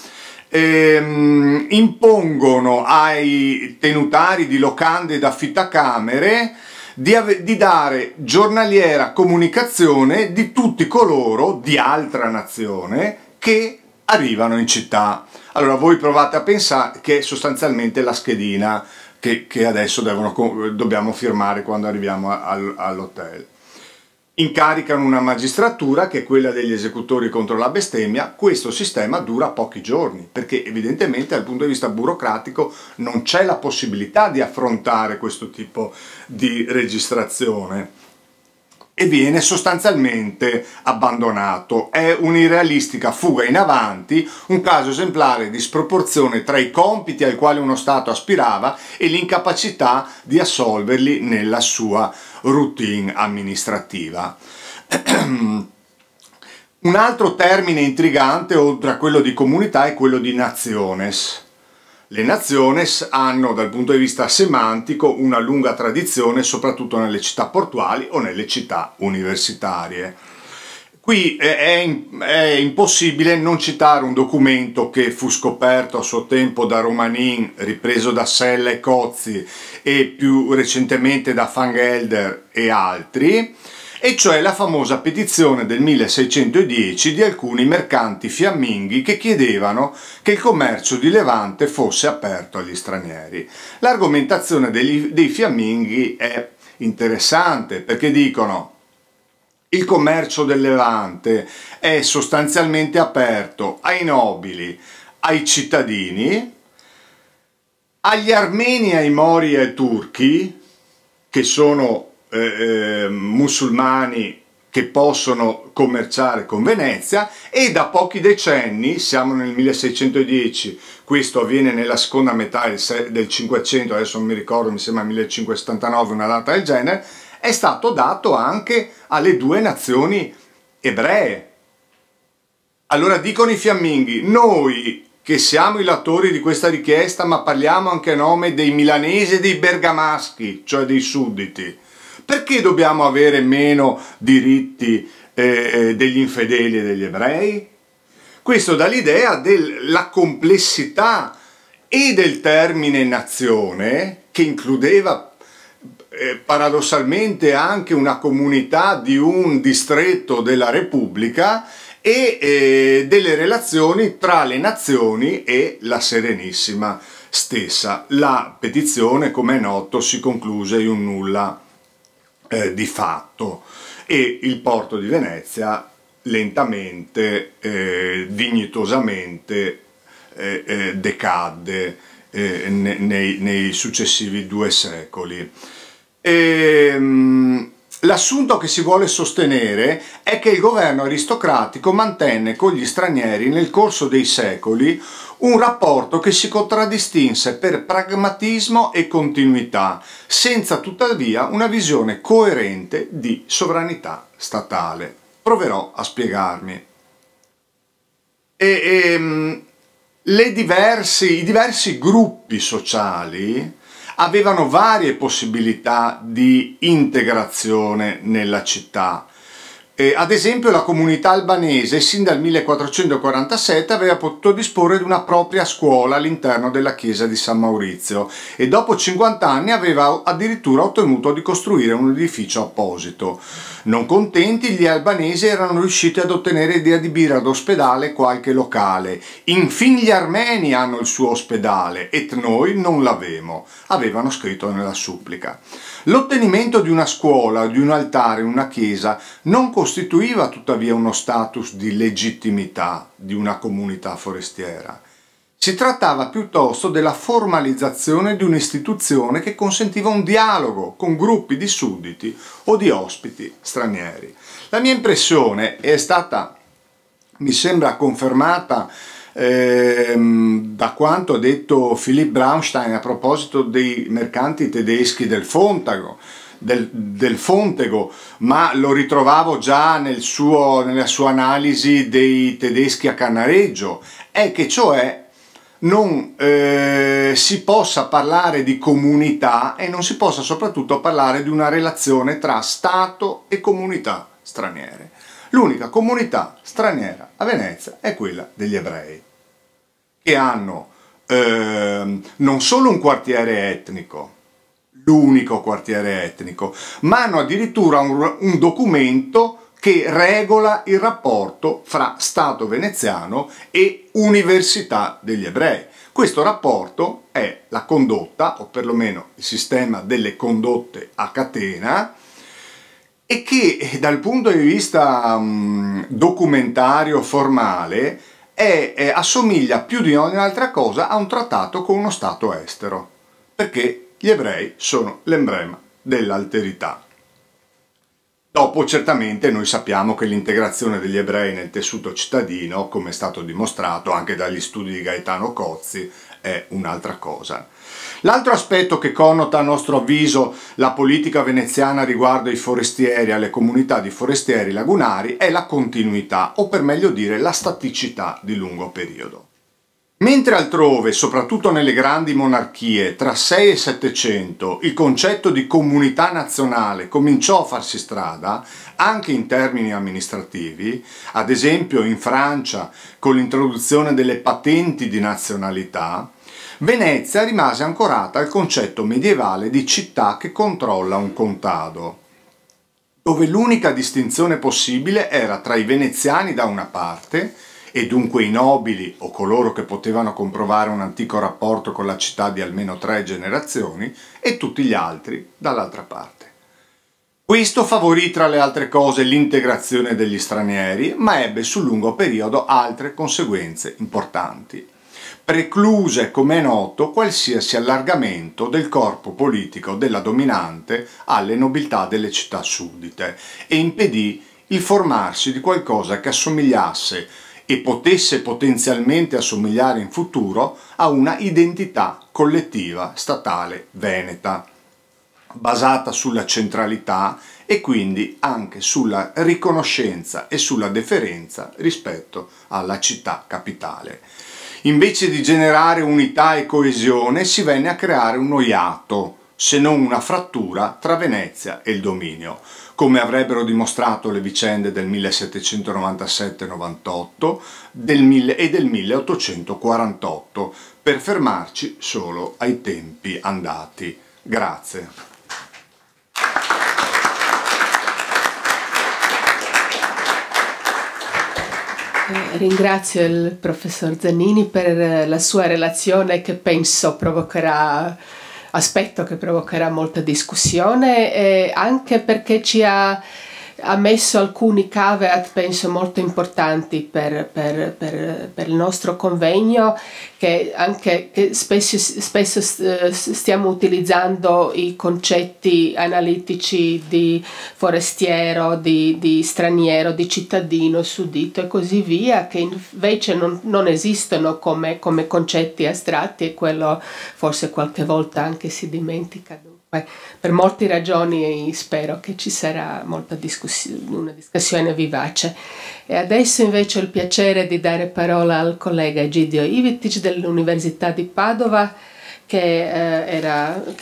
S3: impongono ai tenutari di locande ed affittacamere di dare giornaliera comunicazione di tutti coloro di altra nazione che arrivano in città. Allora voi provate a pensare che è sostanzialmente la schedina che adesso dobbiamo firmare quando arriviamo all'hotel. Incaricano una magistratura che è quella degli esecutori contro la bestemmia. Questo sistema dura pochi giorni perché evidentemente dal punto di vista burocratico non c'è la possibilità di affrontare questo tipo di registrazione e viene sostanzialmente abbandonato. È un'irrealistica fuga in avanti, un caso esemplare di sproporzione tra i compiti ai quali uno Stato aspirava e l'incapacità di assolverli nella sua routine amministrativa. Un altro termine intrigante oltre a quello di comunità è quello di nationes. Le nationes hanno dal punto di vista semantico una lunga tradizione soprattutto nelle città portuali o nelle città universitarie. Qui è impossibile non citare un documento che fu scoperto a suo tempo da Romanin, ripreso da Sella e Cozzi e più recentemente da Van Gelder e altri, e cioè la famosa petizione del 1610 di alcuni mercanti fiamminghi che chiedevano che il commercio di Levante fosse aperto agli stranieri. L'argomentazione dei fiamminghi è interessante perché dicono: il commercio del Levante è sostanzialmente aperto ai nobili, ai cittadini, agli armeni, ai mori e ai turchi, che sono musulmani che possono commerciare con Venezia, e da pochi decenni, siamo nel 1610, questo avviene nella seconda metà del 500, adesso non mi ricordo, mi sembra 1579, una data del genere, è stato dato anche alle due nazioni ebree. Allora dicono i fiamminghi: noi che siamo i latori di questa richiesta, ma parliamo anche a nome dei milanesi e dei bergamaschi, cioè dei sudditi, perché dobbiamo avere meno diritti degli infedeli e degli ebrei? Questo dà l'idea della complessità e del termine nazione, che includeva paradossalmente anche una comunità di un distretto della Repubblica, e delle relazioni tra le nazioni e la Serenissima. stessa. La petizione, come è noto, si concluse in un nulla di fatto e il porto di Venezia lentamente, dignitosamente decadde nei successivi 2 secoli. L'assunto che si vuole sostenere è che il governo aristocratico mantenne con gli stranieri nel corso dei secoli un rapporto che si contraddistinse per pragmatismo e continuità, senza tuttavia una visione coerente di sovranità statale. Proverò a spiegarmi. I diversi gruppi sociali avevano varie possibilità di integrazione nella città. Ad esempio la comunità albanese sin dal 1447 aveva potuto disporre di una propria scuola all'interno della chiesa di San Maurizio e dopo 50 anni aveva addirittura ottenuto di costruire un edificio apposito. Non contenti, gli albanesi erano riusciti ad ottenere di adibire ad ospedale qualche locale. Infine gli armeni hanno il suo ospedale et noi non l'avemo, avevano scritto nella supplica. L'ottenimento di una scuola, di un altare, una chiesa non costituiva tuttavia uno status di legittimità di una comunità forestiera. Si trattava piuttosto della formalizzazione di un'istituzione che consentiva un dialogo con gruppi di sudditi o di ospiti stranieri. La mia impressione è stata, mi sembra, confermata da quanto ha detto Philipp Braunstein a proposito dei mercanti tedeschi del Fontego, ma lo ritrovavo già nella sua analisi dei tedeschi a Cannareggio, è che cioè non si possa parlare di comunità e non si possa soprattutto parlare di una relazione tra Stato e comunità straniere. L'unica comunità straniera a Venezia è quella degli ebrei, che hanno non solo un quartiere etnico, l'unico quartiere etnico, ma hanno addirittura un documento che regola il rapporto fra Stato veneziano e Università degli Ebrei. Questo rapporto è la condotta, o perlomeno il sistema delle condotte a catena, e che dal punto di vista documentario formale assomiglia più di ogni altra cosa a un trattato con uno Stato estero, perché gli ebrei sono l'emblema dell'alterità. Dopo, certamente, noi sappiamo che l'integrazione degli ebrei nel tessuto cittadino, come è stato dimostrato anche dagli studi di Gaetano Cozzi, è un'altra cosa. L'altro aspetto che connota, a nostro avviso, la politica veneziana riguardo ai forestieri, alle comunità di forestieri lagunari, è la continuità, o per meglio dire la staticità di lungo periodo. Mentre altrove, soprattutto nelle grandi monarchie, tra 6 e 700, il concetto di comunità nazionale cominciò a farsi strada, anche in termini amministrativi, ad esempio in Francia con l'introduzione delle patenti di nazionalità, Venezia rimase ancorata al concetto medievale di città che controlla un contado, dove l'unica distinzione possibile era tra i veneziani da una parte, e dunque i nobili o coloro che potevano comprovare un antico rapporto con la città di almeno 3 generazioni, e tutti gli altri dall'altra parte. Questo favorì tra le altre cose l'integrazione degli stranieri, ma ebbe sul lungo periodo altre conseguenze importanti. Precluse, come è noto, qualsiasi allargamento del corpo politico della dominante alle nobiltà delle città suddite e impedì il formarsi di qualcosa che assomigliasse e potesse potenzialmente assomigliare in futuro a una identità collettiva statale veneta, basata sulla centralità e quindi anche sulla riconoscenza e sulla deferenza rispetto alla città capitale. Invece di generare unità e coesione si venne a creare uno iato, se non una frattura tra Venezia e il dominio, come avrebbero dimostrato le vicende del 1797-98 e del 1848, per fermarci solo ai tempi andati. Grazie.
S1: Ringrazio il professor Zanini per la sua relazione che penso aspetto che provocherà molta discussione, e anche perché ci ha messo alcuni caveat, penso, molto importanti per il nostro convegno, che spesso stiamo utilizzando i concetti analitici di forestiero, di straniero, di cittadino, suddito e così via, che invece non esistono come concetti astratti, e quello forse qualche volta anche si dimentica. Per molte ragioni spero che ci sarà molta una discussione vivace. E adesso invece ho il piacere di dare parola al collega Egidio Ivitic dell'Università di Padova, che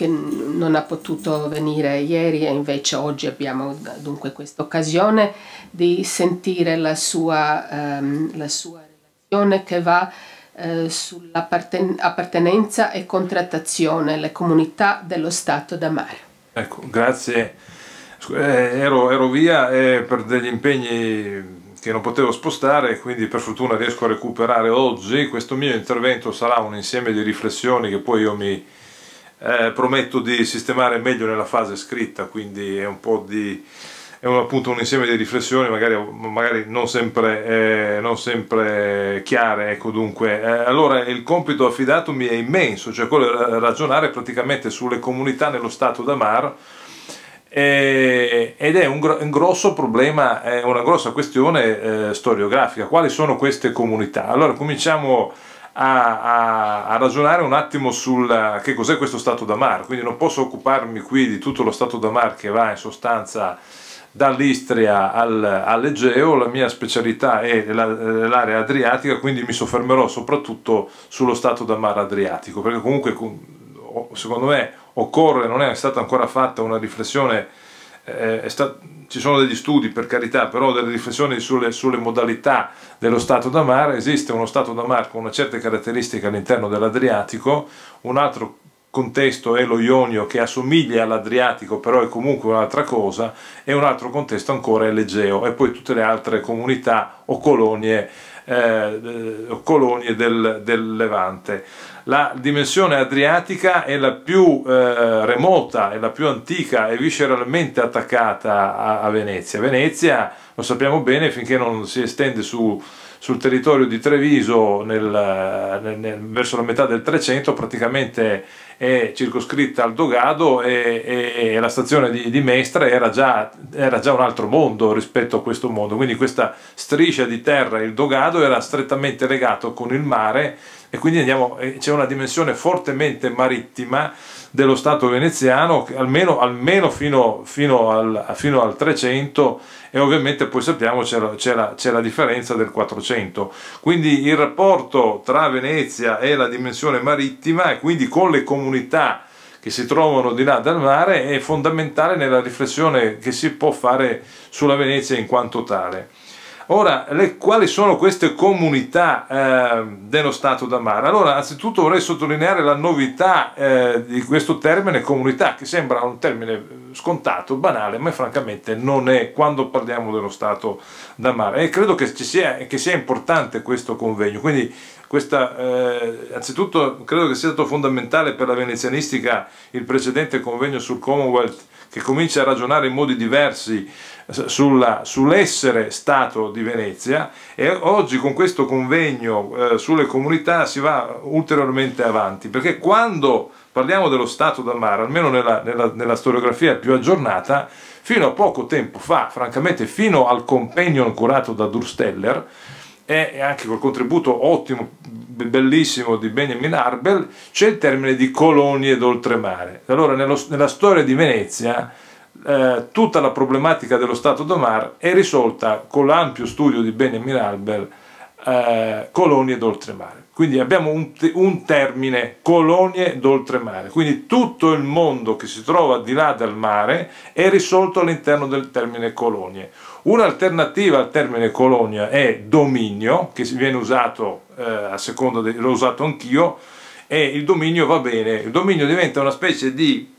S1: non ha potuto venire ieri, e invece oggi abbiamo dunque questa occasione di sentire la sua relazione, che va sull'appartenenza e contrattazione, le comunità dello Stato da mare.
S4: Ecco, grazie. Ero via per degli impegni che non potevo spostare, quindi per fortuna riesco a recuperare oggi. Questo mio intervento sarà un insieme di riflessioni che poi io mi prometto di sistemare meglio nella fase scritta, quindi è un po' appunto un insieme di riflessioni magari non sempre chiare, ecco. Dunque allora il compito affidatomi è immenso, cioè quello di ragionare praticamente sulle comunità nello Stato da Mar, ed è un grosso problema, è una grossa questione storiografica. Quali sono queste comunità? Allora cominciamo a ragionare un attimo sul che cos'è questo Stato da Mar. Quindi non posso occuparmi qui di tutto lo Stato da Mar, che va in sostanza dall'Istria all'Egeo. La mia specialità è l'area adriatica, quindi mi soffermerò soprattutto sullo Stato da Mare Adriatico, perché comunque secondo me occorre, non è stata ancora fatta una riflessione, ci sono degli studi per carità, però delle riflessioni sulle modalità dello Stato da Mare. Esiste uno Stato da Mare con una certa caratteristica all'interno dell'Adriatico, un altro contesto è lo Ionio, che assomiglia all'Adriatico però è comunque un'altra cosa, e un altro contesto ancora è l'Egeo, e poi tutte le altre comunità o colonie del Levante. La dimensione adriatica è la più remota, è la più antica e visceralmente attaccata a Venezia. Venezia, lo sappiamo bene, finché non si estende sul territorio di Treviso verso la metà del 300, praticamente è circoscritta al dogado, e la stazione di Mestre era già un altro mondo rispetto a questo mondo. Quindi questa striscia di terra, il dogado, era strettamente legato con il mare, e quindi c'è una dimensione fortemente marittima dello Stato veneziano, almeno fino al 300, e ovviamente poi sappiamo c'è la differenza del 400. Quindi il rapporto tra Venezia e la dimensione marittima, e quindi con le comunità che si trovano di là dal mare, è fondamentale nella riflessione che si può fare sulla Venezia in quanto tale. Ora, quali sono queste comunità dello Stato da Mare? Allora, anzitutto vorrei sottolineare la novità di questo termine comunità, che sembra un termine scontato, banale, ma francamente non è quando parliamo dello Stato da Mare. E credo che sia importante questo convegno. Quindi anzitutto credo che sia stato fondamentale per la venezianistica il precedente convegno sul Commonwealth, che comincia a ragionare in modi diversi sull'essere Stato di Venezia, e oggi con questo convegno sulle comunità si va ulteriormente avanti, perché quando parliamo dello Stato da Mare, almeno nella storiografia più aggiornata, fino a poco tempo fa, francamente fino al companion curato da Dursteller, e anche col contributo ottimo, bellissimo di Benjamin Arbel, c'è il termine di colonie d'oltremare. Allora nella storia di Venezia tutta la problematica dello Stato da Mare è risolta con l'ampio studio di Benjamin Arbel, colonie d'oltremare. Quindi abbiamo un termine, colonie d'oltremare, quindi tutto il mondo che si trova di là dal mare è risolto all'interno del termine colonie. Un'alternativa al termine colonia è dominio, che viene usato a seconda l'ho usato anch'io, e il dominio va bene. Il dominio diventa una specie di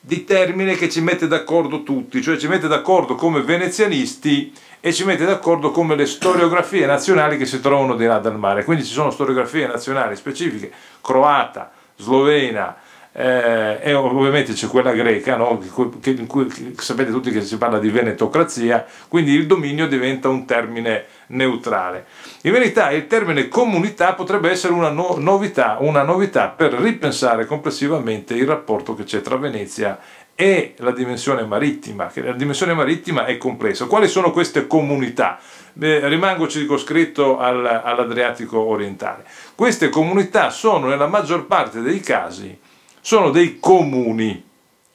S4: di termine che ci mette d'accordo tutti, cioè ci mette d'accordo come venezianisti e ci mette d'accordo come le storiografie nazionali che si trovano di là dal mare. Quindi ci sono storiografie nazionali specifiche, croata, slovena, e ovviamente c'è quella greca, no? In cui sapete tutti che si parla di venetocrazia, quindi il dominio diventa un termine neutrale. In verità il termine comunità potrebbe essere una novità per ripensare complessivamente il rapporto che c'è tra Venezia e la dimensione marittima, che la dimensione marittima è complessa. Quali sono queste comunità? Rimango circoscritto all'Adriatico orientale. Queste comunità sono nella maggior parte dei casi sono dei comuni,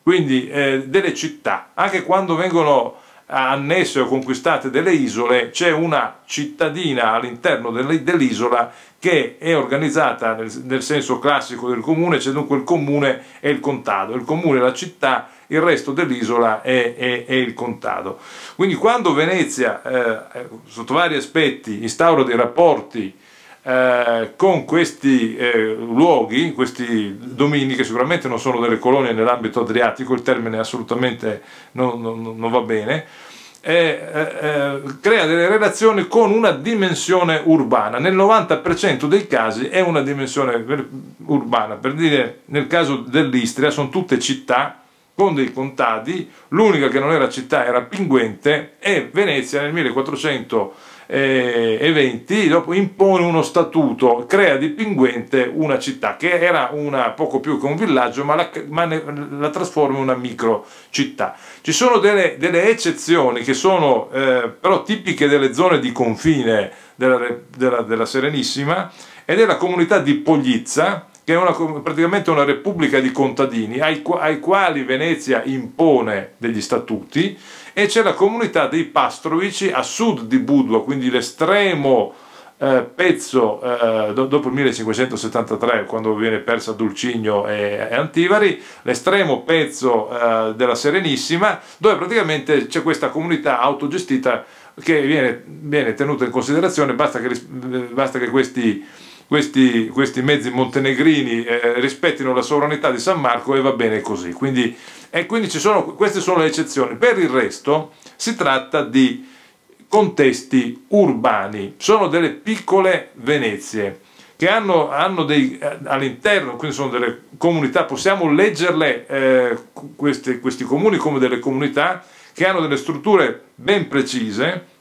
S4: quindi delle città. Anche quando vengono annesse o conquistate delle isole, c'è una cittadina all'interno dell'isola che è organizzata nel senso classico del comune, c'è dunque il comune e il contado, il comune è la città, il resto dell'isola è il contado. Quindi quando Venezia, sotto vari aspetti, instaura dei rapporti con questi luoghi, questi domini, che sicuramente non sono delle colonie nell'ambito adriatico, il termine assolutamente non va bene, crea delle relazioni con una dimensione urbana. Nel 90% dei casi è una dimensione urbana. Per dire, nel caso dell'Istria sono tutte città con dei contadi, l'unica che non era città era Pinguente, e Venezia nel 1420 dopo impone uno statuto, crea di Pinguente una città che era poco più che un villaggio, ma la trasforma in una micro città. Ci sono delle eccezioni che sono però tipiche delle zone di confine della Serenissima, ed è la comunità di Poglizza, che è praticamente una repubblica di contadini ai quali Venezia impone degli statuti, e c'è la comunità dei Pastrovici a sud di Budva, quindi l'estremo pezzo dopo il 1573, quando viene persa Dulcigno e Antivari, l'estremo pezzo della Serenissima, dove praticamente c'è questa comunità autogestita che viene tenuta in considerazione. Basta che questi mezzi montenegrini rispettino la sovranità di San Marco e va bene così. Quindi queste sono le eccezioni. Per il resto si tratta di contesti urbani, sono delle piccole Venezie che hanno all'interno, quindi sono delle comunità, possiamo leggerle questi comuni come delle comunità che hanno delle strutture ben precise,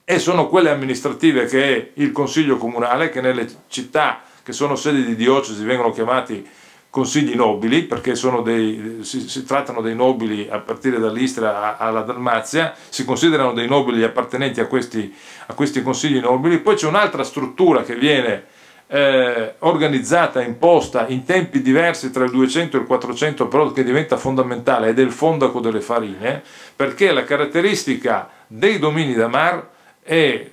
S4: e sono quelle amministrative che è il Consiglio Comunale, che nelle città che sono sedi di diocesi vengono chiamati consigli nobili, perché si trattano dei nobili a partire dall'Istria alla Dalmazia, si considerano dei nobili appartenenti a questi consigli nobili. Poi c'è un'altra struttura che viene organizzata, imposta in tempi diversi tra il 200 e il 400, però che diventa fondamentale, ed è il Fondaco delle Farine, perché la caratteristica dei domini da mar e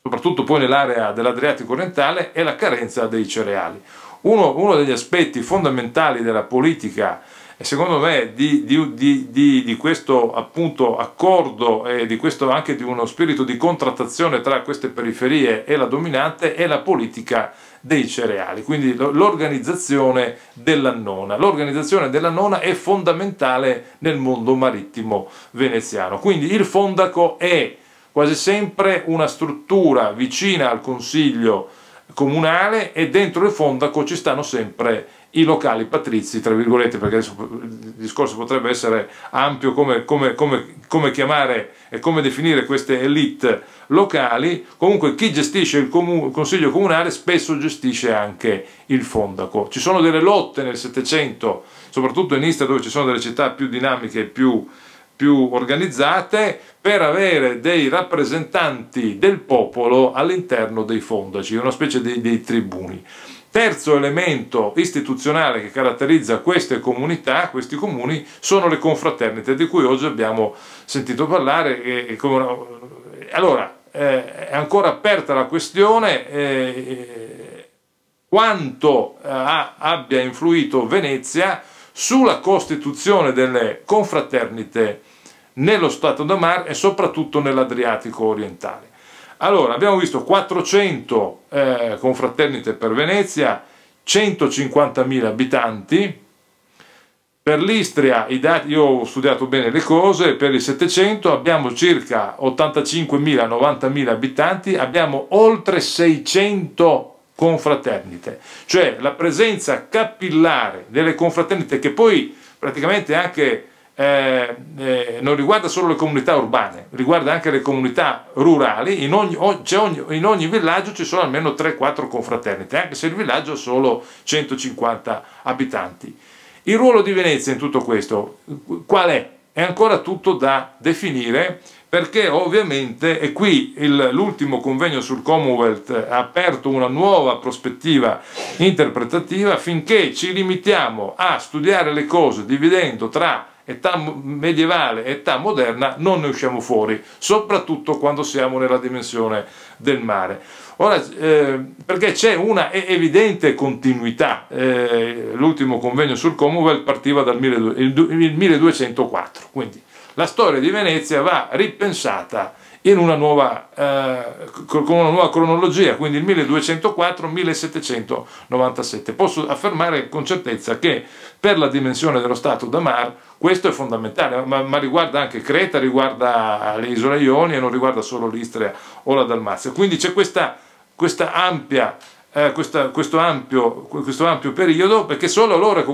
S4: soprattutto poi nell'area dell'Adriatico orientale è la carenza dei cereali. Uno degli aspetti fondamentali della politica, e secondo me di questo appunto accordo e anche di uno spirito di contrattazione tra queste periferie e la dominante, è la politica dei cereali, quindi l'organizzazione dell'annona. L'organizzazione dell'annona è fondamentale nel mondo marittimo veneziano, quindi il fondaco è quasi sempre una struttura vicina al consiglio comunale, e dentro il fondaco ci stanno sempre i locali patrizi, tra virgolette, perché adesso il discorso potrebbe essere ampio, come chiamare e come definire queste elite locali. Comunque chi gestisce il consiglio comunale spesso gestisce anche il fondaco. Ci sono delle lotte nel Settecento, soprattutto in Istria, dove ci sono delle città più dinamiche e più organizzate, per avere dei rappresentanti del popolo all'interno dei fondaci, una specie dei tribuni. Terzo elemento istituzionale che caratterizza queste comunità, questi comuni, sono le confraternite, di cui oggi abbiamo sentito parlare. Allora, è ancora aperta la questione quanto abbia influito Venezia sulla costituzione delle confraternite nello Stato da Mar e soprattutto nell'Adriatico orientale. Allora, abbiamo visto 400 confraternite per Venezia, 150.000 abitanti, Per l'Istria, i dati, io ho studiato bene le cose, per il 700 abbiamo circa 85.000-90.000 abitanti, abbiamo oltre 600 confraternite, cioè la presenza capillare delle confraternite, che poi praticamente anche non riguarda solo le comunità urbane, riguarda anche le comunità rurali. In ogni villaggio ci sono almeno 3-4 confraternite, anche se il villaggio ha solo 150 abitanti. Il ruolo di Venezia in tutto questo qual è? È ancora tutto da definire, perché ovviamente, e qui l'ultimo convegno sul Commonwealth ha aperto una nuova prospettiva interpretativa. Finché ci limitiamo a studiare le cose dividendo tra età medievale e età moderna, non ne usciamo fuori, soprattutto quando siamo nella dimensione del mare. Ora, perché c'è una evidente continuità. L'ultimo convegno sul Commonwealth partiva dal 1204, quindi la storia di Venezia va ripensata in una nuova, con una nuova cronologia, quindi il 1204-1797. Posso affermare con certezza che per la dimensione dello Stato da Mar questo è fondamentale, ma riguarda anche Creta, riguarda le isole Ionie, non riguarda solo l'Istria o la Dalmazia. Quindi c'è questo ampio periodo, perché solo allora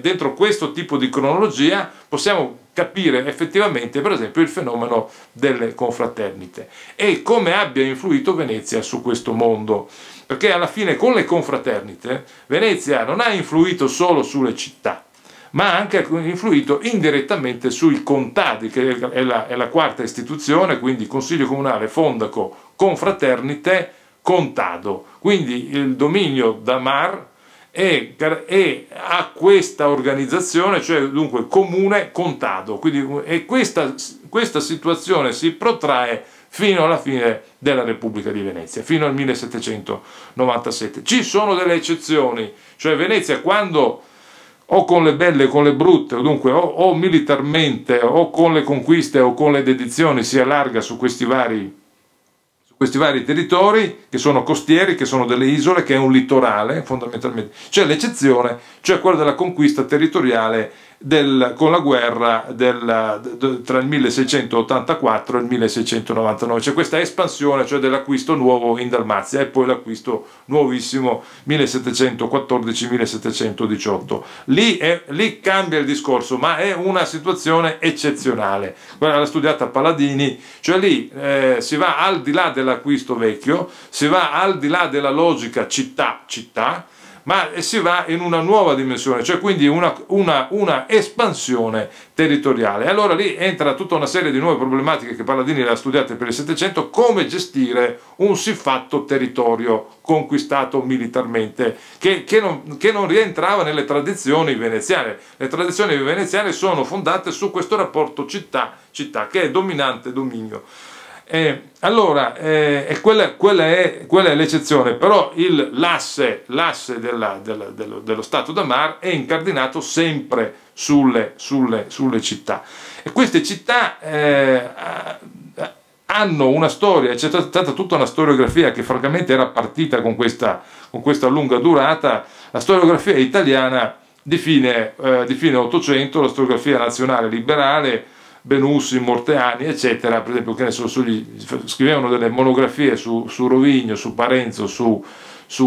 S4: dentro questo tipo di cronologia possiamo capire effettivamente, per esempio, il fenomeno delle confraternite e come abbia influito Venezia su questo mondo, perché alla fine con le confraternite Venezia non ha influito solo sulle città, ma ha anche influito indirettamente sui contadi, che è la quarta istituzione, quindi Consiglio Comunale, Fondaco, Confraternite, Contado. Quindi il dominio da Mar ha questa organizzazione, cioè dunque comune contado, e questa situazione si protrae fino alla fine della Repubblica di Venezia, fino al 1797. Ci sono delle eccezioni, cioè Venezia, quando o con le belle o con le brutte, dunque o militarmente o con le conquiste o con le dedizioni, si allarga su questi vari territori che sono costieri, che sono delle isole, che è un litorale fondamentalmente. C'è l'eccezione, cioè quella della conquista territoriale con la guerra tra il 1684 e il 1699. C'è questa espansione, cioè dell'acquisto nuovo in Dalmazia e poi l'acquisto nuovissimo 1714-1718. Lì cambia il discorso, ma è una situazione eccezionale. Quella l'ha studiata Paladini, cioè lì si va al di là dell'acquisto vecchio, si va al di là della logica città-città, ma si va in una nuova dimensione, cioè quindi una espansione territoriale. Allora lì entra tutta una serie di nuove problematiche che Paladini le ha studiate per il Settecento: come gestire un siffatto territorio conquistato militarmente, che non rientrava nelle tradizioni veneziane. Le tradizioni veneziane sono fondate su questo rapporto città-città, che è dominante dominio. Allora, quella è l'eccezione, però l'asse dello Stato da Mar è incardinato sempre sulle città, e queste città hanno una storia. C'è stata tutta una storiografia che francamente era partita con questa lunga durata. La storiografia italiana di fine Ottocento, la storiografia nazionale liberale, Benussi, Morteani, eccetera, per esempio, che ne so, scrivevano delle monografie su Rovigno, su Parenzo, su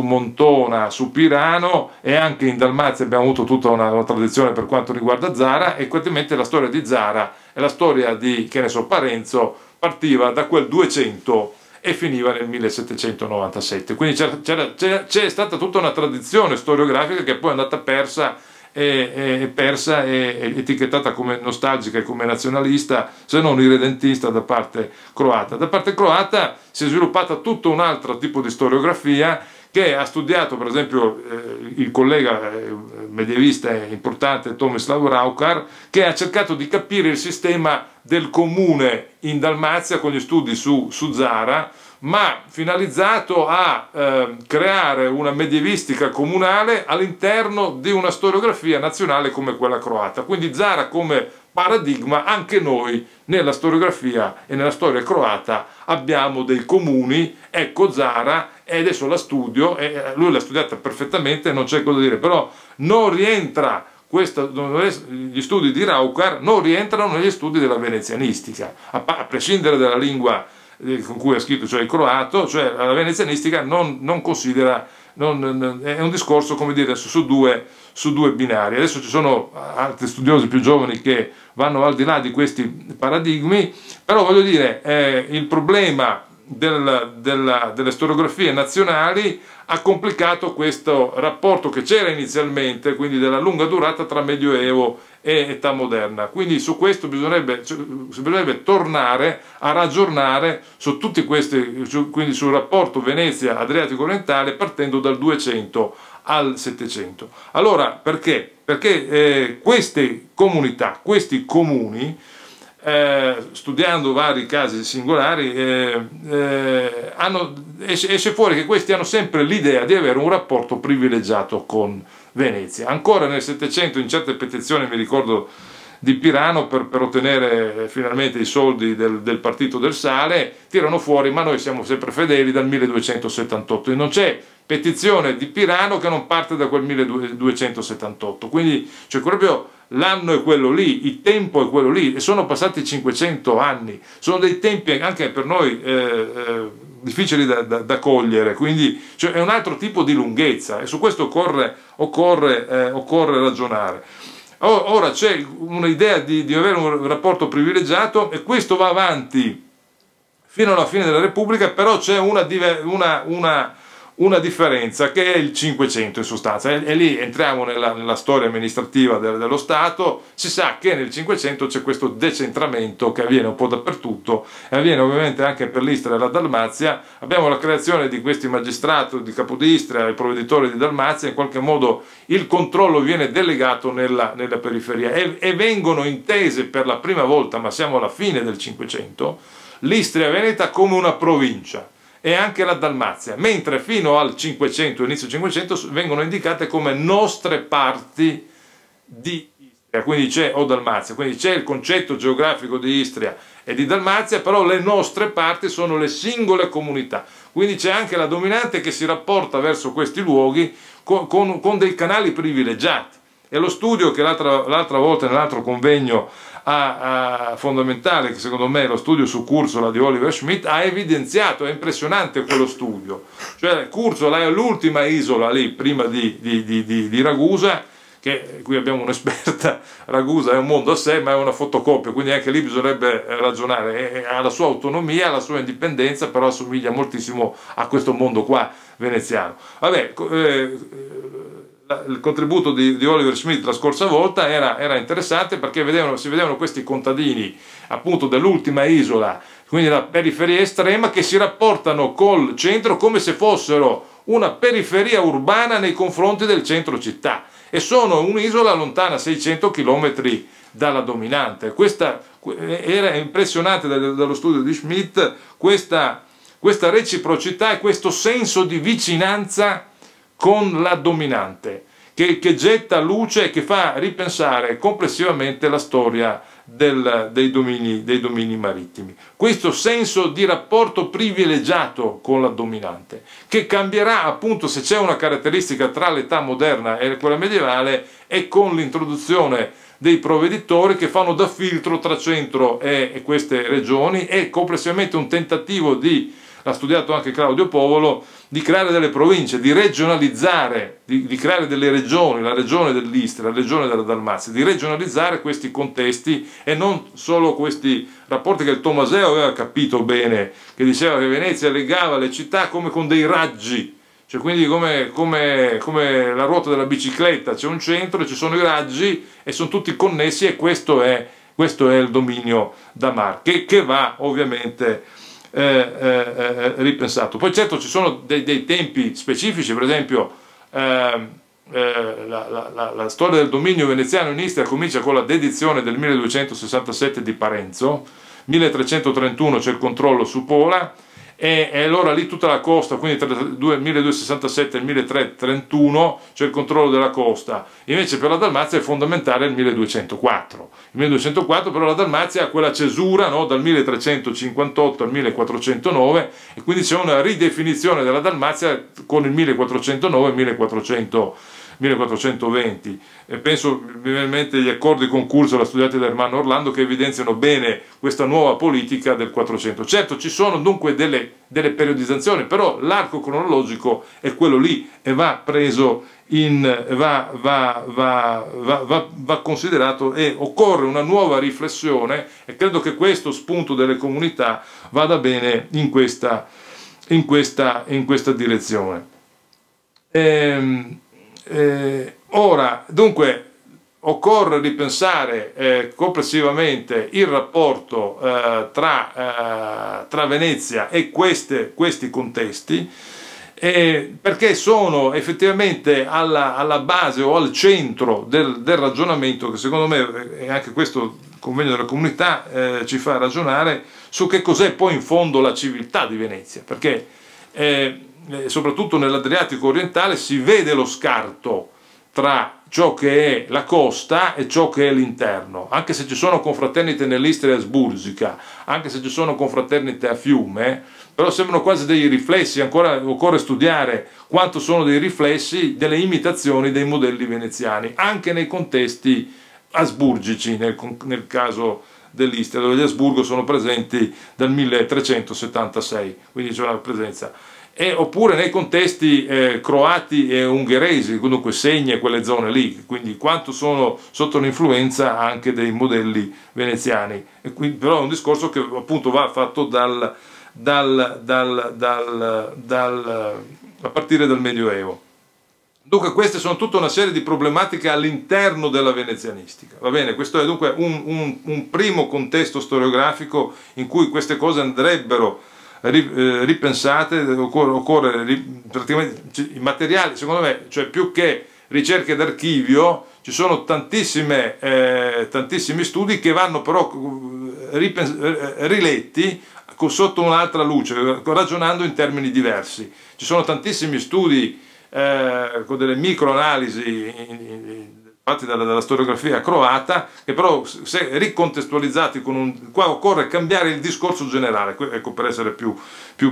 S4: Montona, su Pirano, e anche in Dalmazia abbiamo avuto tutta una tradizione per quanto riguarda Zara, e praticamente la storia di Zara e la storia di, che ne so, Parenzo partiva da quel 200 e finiva nel 1797. Quindi c'è stata tutta una tradizione storiografica che poi è andata persa e etichettata come nostalgica e come nazionalista, se non irredentista, da parte croata. Da parte croata si è sviluppata tutto un altro tipo di storiografia che ha studiato, per esempio, il collega medievista importante Tomislav Raukar, che ha cercato di capire il sistema del comune in Dalmazia con gli studi su Zara, ma finalizzato a creare una medievistica comunale all'interno di una storiografia nazionale come quella croata. Quindi Zara come paradigma. Anche noi nella storiografia e nella storia croata abbiamo dei comuni, ecco Zara, e adesso la studio, e lui l'ha studiata perfettamente, non c'è cosa da dire, però non rientra gli studi di Raucar non rientrano negli studi della venezianistica, a prescindere dalla lingua con cui è scritto, cioè il croato, cioè la venezianistica non considera, è un discorso, come dire, su due binari. Adesso ci sono altri studiosi più giovani che vanno al di là di questi paradigmi, però voglio dire, il problema delle storiografie nazionali ha complicato questo rapporto che c'era inizialmente, quindi della lunga durata tra Medioevo e età moderna. Quindi su questo bisognerebbe tornare a ragionare su tutti questi, quindi sul rapporto Venezia-Adriatico orientale, partendo dal 200 al 700. Allora, perché? Perché queste comunità, questi comuni, studiando vari casi singolari, esce fuori che questi hanno sempre l'idea di avere un rapporto privilegiato con Venezia. Ancora nel Settecento, in certe petizioni, mi ricordo di Pirano, per ottenere finalmente i soldi del partito del sale, tirano fuori: ma noi siamo sempre fedeli dal 1278, e non c'è petizione di Pirano che non parte da quel 1278, quindi cioè proprio l'anno è quello lì, il tempo è quello lì, e sono passati 500 anni, sono dei tempi anche per noi difficili da cogliere, quindi cioè, è un altro tipo di lunghezza, e su questo occorre ragionare. Ora c'è un'idea di avere un rapporto privilegiato, e questo va avanti fino alla fine della Repubblica, però c'è una differenza, che è il 500 in sostanza, e lì entriamo nella storia amministrativa dello Stato. Si sa che nel 500 c'è questo decentramento che avviene un po' dappertutto, e avviene ovviamente anche per l'Istria e la Dalmazia. Abbiamo la creazione di questi magistrati di Capodistria, i provveditori di Dalmazia, in qualche modo il controllo viene delegato nella periferia, e vengono intese per la prima volta, ma siamo alla fine del 500, l'Istria Veneta come una provincia, e anche la Dalmazia, mentre fino al 500, inizio 500, vengono indicate come nostre parti di Istria, quindi Dalmazia, quindi c'è il concetto geografico di Istria e di Dalmazia, però le nostre parti sono le singole comunità, quindi c'è anche la dominante che si rapporta verso questi luoghi con dei canali privilegiati. E lo studio che l'altra volta nell'altro convegno fondamentale, che secondo me è lo studio su Curzola di Oliver Schmidt, ha evidenziato, è impressionante quello studio, cioè Curzola è l'ultima isola lì prima di Ragusa, che qui abbiamo un'esperta. Ragusa è un mondo a sé, ma è una fotocopia, quindi anche lì bisognerebbe ragionare, ha la sua autonomia, la sua indipendenza, però assomiglia moltissimo a questo mondo qua veneziano. Vabbè, il contributo di Oliver Schmidt la scorsa volta era interessante, perché si vedevano questi contadini appunto dell'ultima isola, quindi la periferia estrema, che si rapportano col centro come se fossero una periferia urbana nei confronti del centro città, e sono un'isola lontana 600 km dalla dominante. Questa era impressionante dallo studio di Schmidt, questa reciprocità e questo senso di vicinanza con la dominante, che getta luce e che fa ripensare complessivamente la storia dei domini marittimi. Questo senso di rapporto privilegiato con la dominante, che cambierà appunto, se c'è una caratteristica tra l'età moderna e quella medievale, è con l'introduzione dei provveditori che fanno da filtro tra centro e queste regioni, e complessivamente un tentativo l'ha studiato anche Claudio Povolo, di creare delle province, di regionalizzare, di creare delle regioni, la regione dell'Istria, la regione della Dalmazia, di regionalizzare questi contesti, e non solo questi rapporti che il Tommaseo aveva capito bene, che diceva che Venezia legava le città come con dei raggi, cioè quindi come la ruota della bicicletta, c'è un centro e ci sono i raggi e sono tutti connessi, e questo è il dominio da mar, che va ovviamente ripensato. Poi certo ci sono dei tempi specifici, per esempio la storia del dominio veneziano in Istria comincia con la dedizione del 1267 di Parenzo, 1331 c'è il controllo su Pola, e allora lì tutta la costa, quindi tra il 1267 e il 1331 c'è il controllo della costa. Invece per la Dalmazia è fondamentale il 1204. Il 1204 però la Dalmazia ha quella cesura, no, dal 1358 al 1409, e quindi c'è una ridefinizione della Dalmazia con il 1409 e 1410. 1420, e penso ovviamente agli accordi concurso studiati da Ermanno Orlando, che evidenziano bene questa nuova politica del 400. Certo, ci sono dunque delle periodizzazioni, però l'arco cronologico è quello lì e va preso va considerato, e occorre una nuova riflessione, e credo che questo spunto delle comunità vada bene in questa direzione. Ora, dunque, occorre ripensare complessivamente il rapporto tra Venezia e questi contesti, perché sono effettivamente alla base o al centro del ragionamento, che secondo me, e anche questo convegno della comunità ci fa ragionare su che cos'è poi in fondo la civiltà di Venezia, perché soprattutto nell'Adriatico orientale si vede lo scarto tra ciò che è la costa e ciò che è l'interno, anche se ci sono confraternite nell'Istria asburgica, anche se ci sono confraternite a Fiume, però sembrano quasi dei riflessi. Ancora occorre studiare quanto sono dei riflessi delle imitazioni dei modelli veneziani, anche nei contesti asburgici, nel caso dell'Istria, dove gli Asburgo sono presenti dal 1376, quindi c'è una presenza. Oppure nei contesti croati e ungheresi, dunque Segni, quelle zone lì, quindi quanto sono sotto l'influenza anche dei modelli veneziani. E quindi, però è un discorso che appunto va fatto a partire dal Medioevo. Dunque queste sono tutta una serie di problematiche all'interno della venezianistica, va bene? Questo è dunque un primo contesto storiografico in cui queste cose andrebbero ripensate. Occorre praticamente i materiali, secondo me, cioè più che ricerche d'archivio, ci sono tantissimi studi che vanno però riletti sotto un'altra luce, ragionando in termini diversi. Ci sono tantissimi studi con delle microanalisi fatti dalla storiografia croata, che però, se ricontestualizzati qua occorre cambiare il discorso generale, ecco, per essere più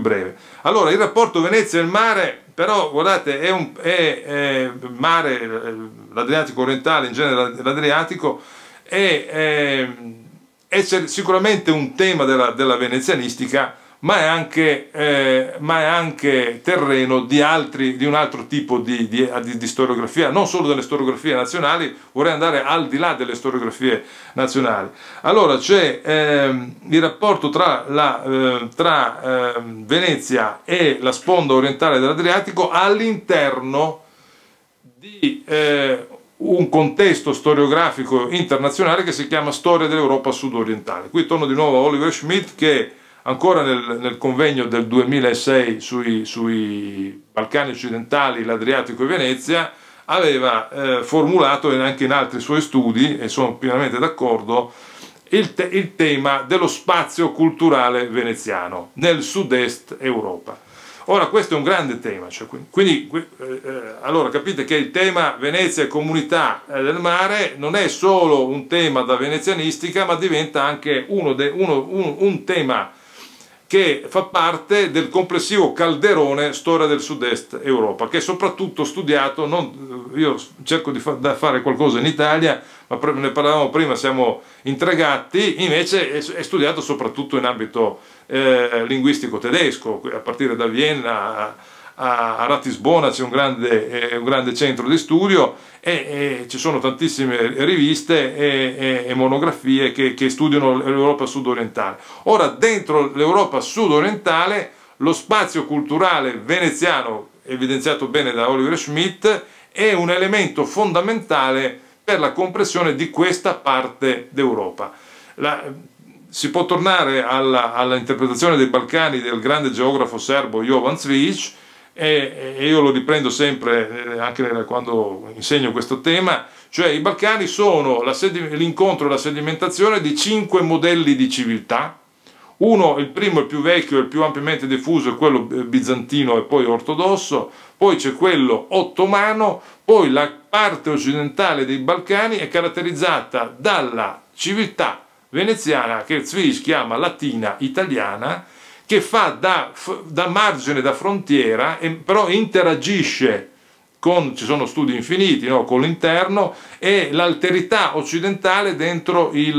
S4: breve. Allora, il rapporto Venezia e il mare, però, guardate, è mare, l'Adriatico orientale, in genere l'Adriatico, è sicuramente un tema della venezianistica, ma è anche terreno di un altro tipo di storiografia, non solo delle storiografie nazionali. Vorrei andare al di là delle storiografie nazionali. Allora c'è il rapporto tra Venezia e la sponda orientale dell'Adriatico all'interno di un contesto storiografico internazionale che si chiama Storia dell'Europa sud-orientale. Qui torno di nuovo a Oliver Schmidt, che ancora nel convegno del 2006 sui Balcani occidentali, l'Adriatico e Venezia, aveva formulato, e anche in altri suoi studi, e sono pienamente d'accordo, il tema dello spazio culturale veneziano nel sud-est Europa. Ora, questo è un grande tema, cioè, allora capite che il tema Venezia e comunità del mare non è solo un tema da venezianistica, ma diventa anche un tema che fa parte del complessivo calderone storia del sud-est Europa, che è soprattutto studiato, io cerco di fare qualcosa in Italia, ma ne parlavamo prima, siamo intregati, invece è studiato soprattutto in ambito linguistico tedesco, a partire da Vienna a Ratisbona c'è un grande centro di studio, e ci sono tantissime riviste e monografie che studiano l'Europa sud-orientale. Ora, dentro l'Europa sud-orientale, lo spazio culturale veneziano, evidenziato bene da Oliver Schmidt, è un elemento fondamentale per la comprensione di questa parte d'Europa. Si può tornare alla interpretazione dei Balcani del grande geografo serbo Jovan Cvijic, e io lo riprendo sempre anche quando insegno questo tema, cioè i Balcani sono l'incontro e la sedimentazione di 5 modelli di civiltà. Il primo, il più vecchio e il più ampiamente diffuso, è quello bizantino e poi ortodosso, poi c'è quello ottomano, poi la parte occidentale dei Balcani è caratterizzata dalla civiltà veneziana, che Cvijic chiama latina italiana, che fa da margine, da frontiera, però interagisce ci sono studi infiniti, no? Con l'interno e l'alterità occidentale dentro i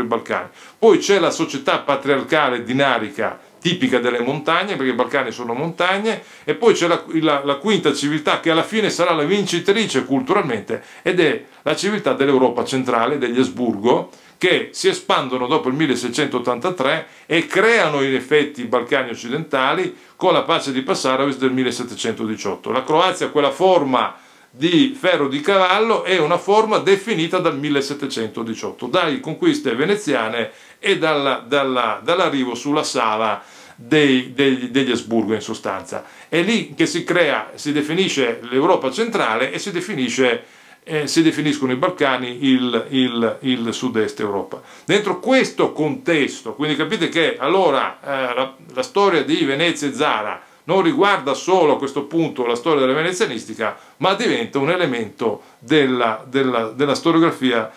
S4: Balcani. Poi c'è la società patriarcale dinarica tipica delle montagne, perché i Balcani sono montagne, e poi c'è la quinta civiltà che alla fine sarà la vincitrice culturalmente, ed è la civiltà dell'Europa centrale, degli Asburgo, che si espandono dopo il 1683 e creano in effetti i Balcani occidentali con la pace di Passaravis del 1718. La Croazia, quella forma di ferro di cavallo, è una forma definita dal 1718, dalle conquiste veneziane e dall'arrivo sulla Sava degli Asburgo, in sostanza. È lì che si definisce l'Europa centrale e si definiscono i Balcani il sud-est Europa. Dentro questo contesto, quindi capite che allora la storia di Venezia e Zara non riguarda solo a questo punto la storia della venezianistica, ma diventa un elemento della storiografia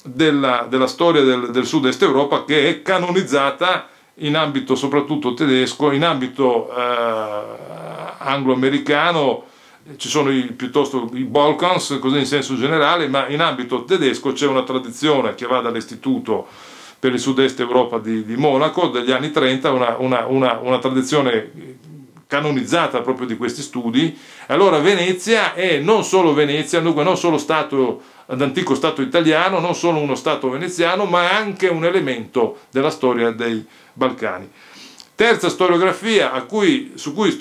S4: della storia del sud-est Europa, che è canonizzata in ambito soprattutto tedesco, in ambito anglo-americano. Ci sono piuttosto i Balkans, così in senso generale, ma in ambito tedesco c'è una tradizione che va dall'Istituto per il Sud-Est Europa di Monaco degli anni 30, una tradizione canonizzata proprio di questi studi. Allora Venezia è non solo Venezia, dunque non solo l'antico Stato italiano, non solo uno Stato veneziano, ma anche un elemento della storia dei Balcani. Terza storiografia su cui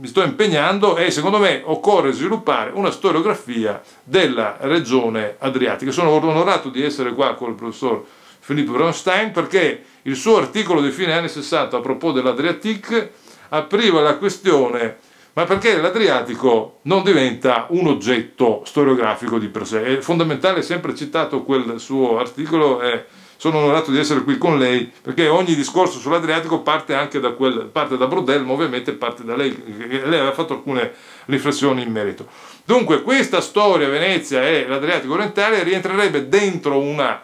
S4: mi sto impegnando è, secondo me, occorre sviluppare una storiografia della regione adriatica. Sono onorato di essere qua con il professor Philippe Bronstein, perché il suo articolo di fine anni 60 a proposito dell'Adriatique apriva la questione: ma perché l'Adriatico non diventa un oggetto storiografico di per sé? È fondamentale, sempre citato quel suo articolo, e sono onorato di essere qui con lei, perché ogni discorso sull'Adriatico parte anche parte da Braudel, ma ovviamente parte da lei. Lei aveva fatto alcune riflessioni in merito. Dunque questa storia, Venezia e l'Adriatico orientale, rientrerebbe dentro una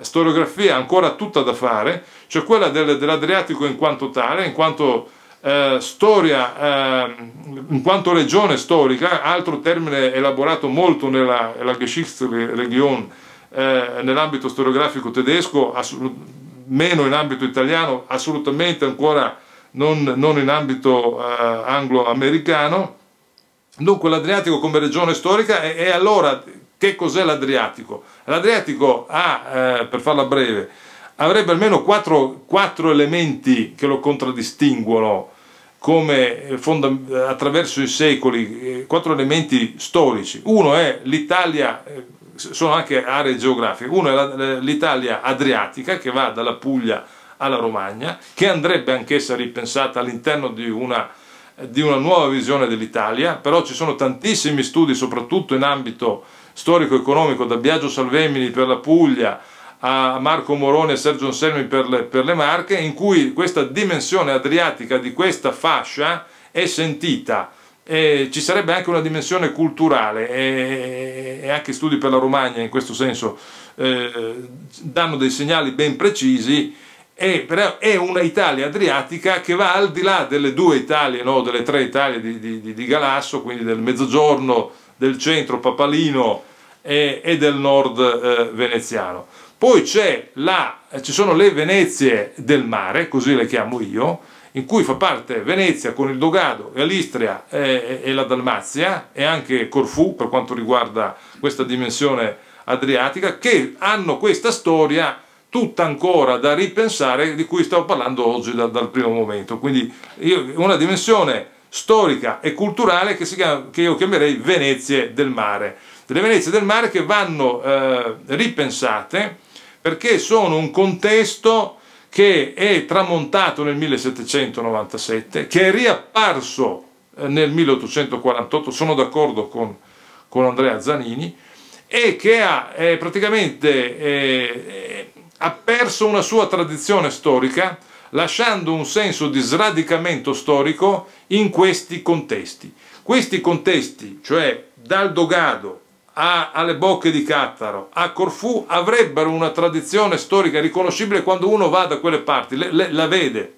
S4: storiografia ancora tutta da fare, cioè quella dell'Adriatico in quanto tale, in quanto storia, in quanto regione storica, altro termine elaborato molto nella Geschichtsregion, nell'ambito storiografico tedesco, meno in ambito italiano, assolutamente ancora non in ambito anglo-americano. Dunque l'Adriatico come regione storica, e allora che cos'è l'Adriatico? L'Adriatico per farla breve, avrebbe almeno quattro elementi che lo contraddistinguono come attraverso i secoli, quattro elementi storici. Uno è l'Italia, sono anche aree geografiche. Uno è l'Italia adriatica, che va dalla Puglia alla Romagna, che andrebbe anch'essa ripensata all'interno di una nuova visione dell'Italia. Però ci sono tantissimi studi, soprattutto in ambito storico-economico, da Biagio Salvemini per la Puglia a Marco Moroni e Sergio Anselmi per le Marche, in cui questa dimensione adriatica di questa fascia è sentita. Ci sarebbe anche una dimensione culturale, e anche studi per la Romagna in questo senso danno dei segnali ben precisi. Però è una Italia adriatica che va al di là delle due Italie, no? Delle tre Italie di Galasso, quindi del mezzogiorno, del centro papalino e del nord veneziano. Poi ci sono le Venezie del mare, così le chiamo io, in cui fa parte Venezia con il Dogado e l'Istria e la Dalmazia, e anche Corfù per quanto riguarda questa dimensione adriatica, che hanno questa storia tutta ancora da ripensare, di cui stavo parlando oggi dal primo momento. Quindi una dimensione storica e culturale che io chiamerei Venezie del mare. Delle Venezie del mare che vanno ripensate, perché sono un contesto che è tramontato nel 1797, che è riapparso nel 1848, sono d'accordo con Andrea Zanini, e che ha perso una sua tradizione storica, lasciando un senso di sradicamento storico in questi contesti. Questi contesti, cioè dal Dogado alle Bocche di Cattaro a Corfù, avrebbero una tradizione storica riconoscibile quando uno va da quelle parti, la vede.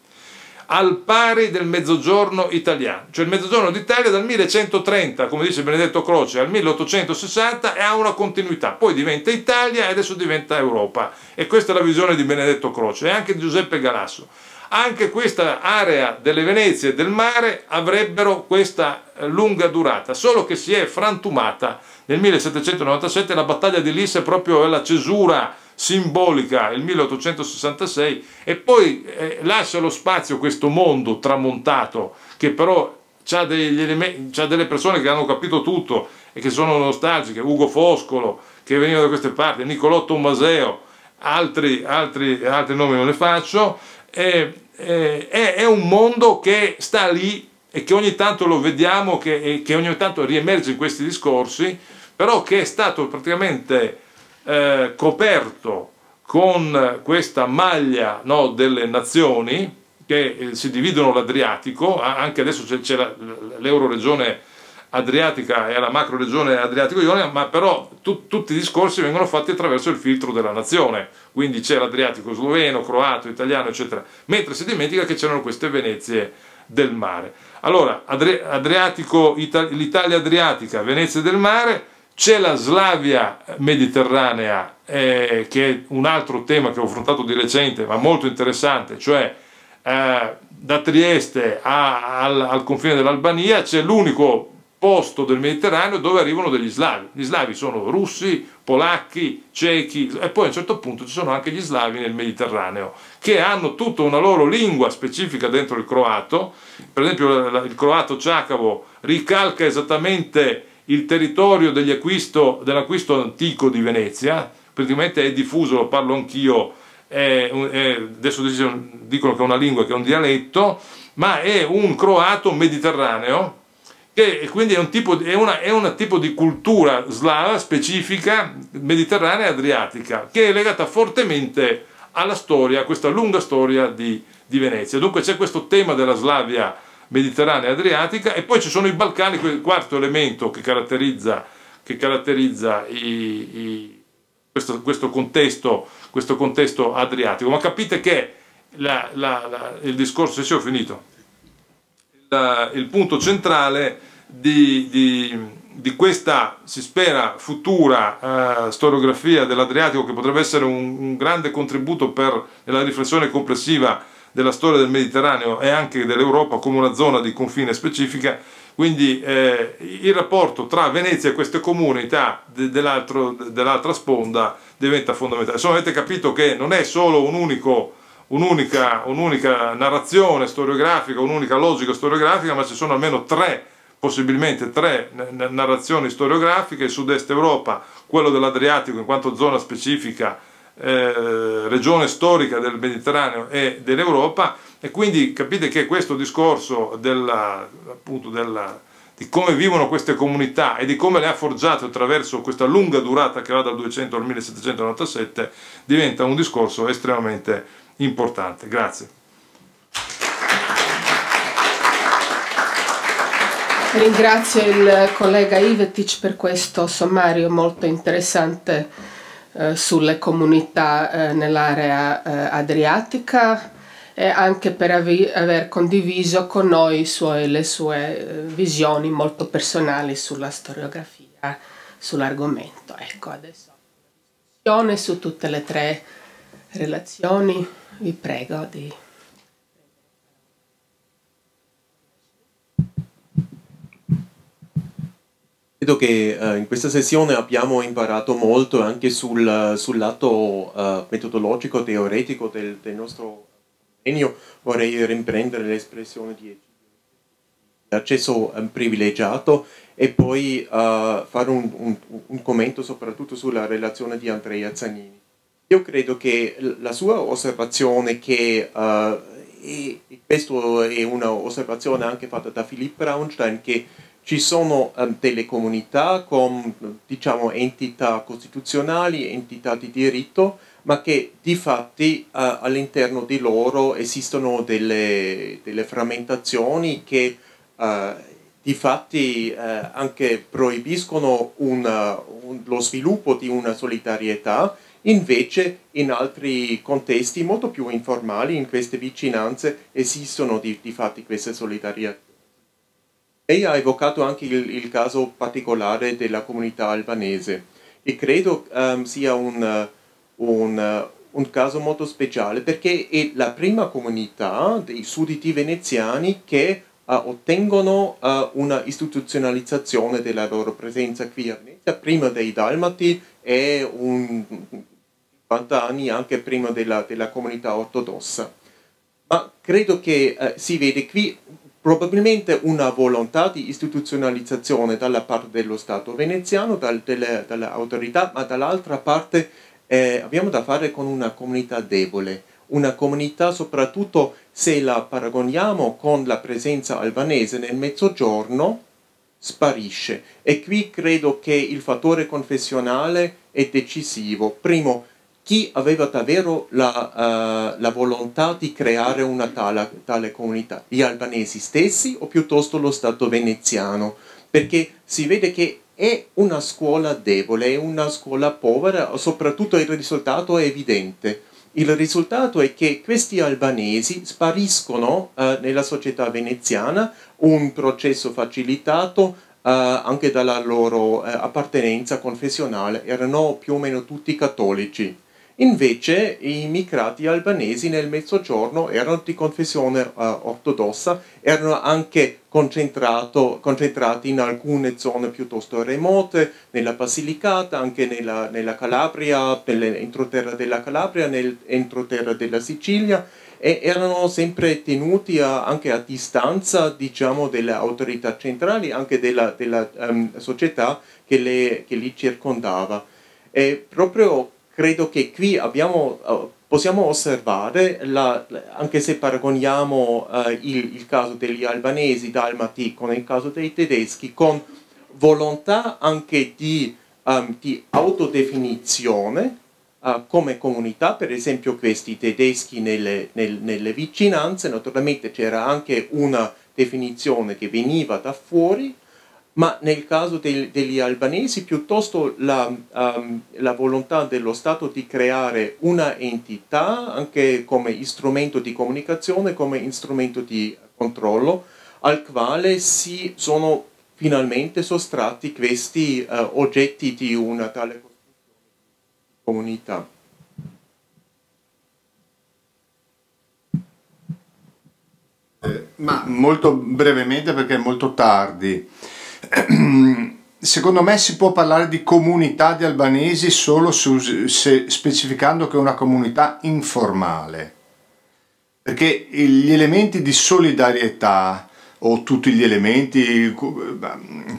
S4: al pari del mezzogiorno italiano. Cioè il mezzogiorno d'Italia dal 1130, come dice Benedetto Croce, al 1860 ha una continuità, poi diventa Italia e adesso diventa Europa. E questa è la visione di Benedetto Croce e anche di Giuseppe Galasso. Anche questa area delle Venezie e del mare avrebbero questa lunga durata, solo che si è frantumata nel 1797, la battaglia di Lissa è proprio la cesura simbolica, il 1866, e poi lascia lo spazio questo mondo tramontato che però ha delle persone che hanno capito tutto e che sono nostalgiche, Ugo Foscolo che veniva da queste parti, Niccolò Tommaseo, altri nomi non ne faccio, è un mondo che sta lì e che ogni tanto lo vediamo, che ogni tanto riemerge in questi discorsi, però che è stato praticamente coperto con questa maglia, no, delle nazioni che si dividono l'Adriatico. Anche adesso c'è l'Euroregione Adriatica e la macro regione Adriatico-Ionica, ma però tutti i discorsi vengono fatti attraverso il filtro della nazione, quindi c'è l'Adriatico sloveno, croato, italiano, eccetera, mentre si dimentica che c'erano queste Venezie del mare. Allora, l'Italia adriatica, Venezia del mare, c'è la Slavia mediterranea, che è un altro tema che ho affrontato di recente, ma molto interessante, cioè da Trieste al confine dell'Albania c'è l'unico posto del Mediterraneo dove arrivano degli slavi. Gli slavi sono russi, polacchi, cechi, e poi a un certo punto ci sono anche gli slavi nel Mediterraneo, che hanno tutta una loro lingua specifica dentro il croato. Per esempio il croato ciacavo ricalca esattamente il territorio dell'acquisto antico di Venezia, praticamente è diffuso, lo parlo anch'io, adesso dicono che è una lingua, che è un dialetto, ma è un croato mediterraneo, che quindi è un tipo di cultura slava specifica mediterranea e adriatica, che è legata fortemente alla storia, a questa lunga storia di Venezia. Dunque c'è questo tema della Slavia mediterranea e adriatica, e poi ci sono i Balcani, quel quarto elemento che caratterizza questo contesto adriatico. Ma capite che il discorso, se ho finito, il punto centrale di questa, si spera, futura storiografia dell'Adriatico, che potrebbe essere un grande contributo nella riflessione complessiva della storia del Mediterraneo e anche dell'Europa come una zona di confine specifica. Quindi il rapporto tra Venezia e queste comunità dell'altra sponda diventa fondamentale. Insomma, avete capito che non è solo un'unica narrazione storiografica, un'unica logica storiografica, ma ci sono almeno possibilmente tre narrazioni storiografiche: il sud-est Europa, quello dell'Adriatico in quanto zona specifica, regione storica del Mediterraneo e dell'Europa. E quindi capite che questo discorso di come vivono queste comunità e di come le ha forgiate attraverso questa lunga durata che va dal 200 al 1797 diventa un discorso estremamente importante. Grazie.
S1: Ringrazio il collega Ivetic per questo sommario molto interessante sulle comunità nell'area adriatica, e anche per aver condiviso con noi le sue visioni molto personali sulla storiografia, sull'argomento. Ecco, adesso discussione su tutte le tre relazioni. Vi prego di...
S5: Credo che in questa sessione abbiamo imparato molto anche sul lato metodologico, teoretico del nostro convegno. Vorrei riprendere l'espressione di accesso privilegiato e poi fare un commento soprattutto sulla relazione di Andrea Zanini. Io credo che la sua osservazione, e questa è un'osservazione anche fatta da Philipp Braunstein, che ci sono delle comunità con, diciamo, entità costituzionali, entità di diritto, ma che di fatti all'interno di loro esistono delle frammentazioni che di fatti anche proibiscono lo sviluppo di una solidarietà Invece in altri contesti molto più informali, in queste vicinanze, esistono di fatti queste solidarietà. Lei ha evocato anche il caso particolare della comunità albanese e credo sia un caso molto speciale perché è la prima comunità dei sudditi veneziani che ottengono una istituzionalizzazione della loro presenza qui a Venezia, prima dei Dalmati e 50 anni anche prima della comunità ortodossa. Ma credo che si vede qui probabilmente una volontà di istituzionalizzazione dalla parte dello Stato veneziano, dalle autorità, ma dall'altra parte abbiamo da fare con una comunità debole, una comunità soprattutto se la paragoniamo con la presenza albanese nel Mezzogiorno, sparisce. E qui credo che il fattore confessionale è decisivo. Primo, chi aveva davvero la volontà di creare una tale comunità? Gli albanesi stessi o piuttosto lo Stato veneziano? Perché si vede che è una scuola debole, è una scuola povera, soprattutto il risultato è evidente. Il risultato è che questi albanesi spariscono nella società veneziana, un processo facilitato anche dalla loro appartenenza confessionale, erano più o meno tutti cattolici. Invece i immigrati albanesi nel Mezzogiorno erano di confessione ortodossa, erano anche concentrati in alcune zone piuttosto remote, nella Basilicata, anche nella Calabria, nell'entroterra della Calabria, nell'entroterra della Sicilia, e erano sempre tenuti anche a distanza, diciamo, delle autorità centrali, anche della società che li circondava. E proprio credo che qui possiamo osservare, anche se paragoniamo il caso degli albanesi dalmati con il caso dei tedeschi, con volontà anche di autodefinizione come comunità, per esempio questi tedeschi nelle vicinanze, naturalmente c'era anche una definizione che veniva da fuori, ma nel caso degli albanesi piuttosto la volontà dello Stato di creare una entità anche come strumento di comunicazione, come strumento di controllo, al quale si sono finalmente sottratti questi oggetti di una tale comunità.
S3: Ma molto brevemente perché è molto tardi. Secondo me si può parlare di comunità di albanesi solo specificando che è una comunità informale, perché gli elementi di solidarietà o tutti gli elementi,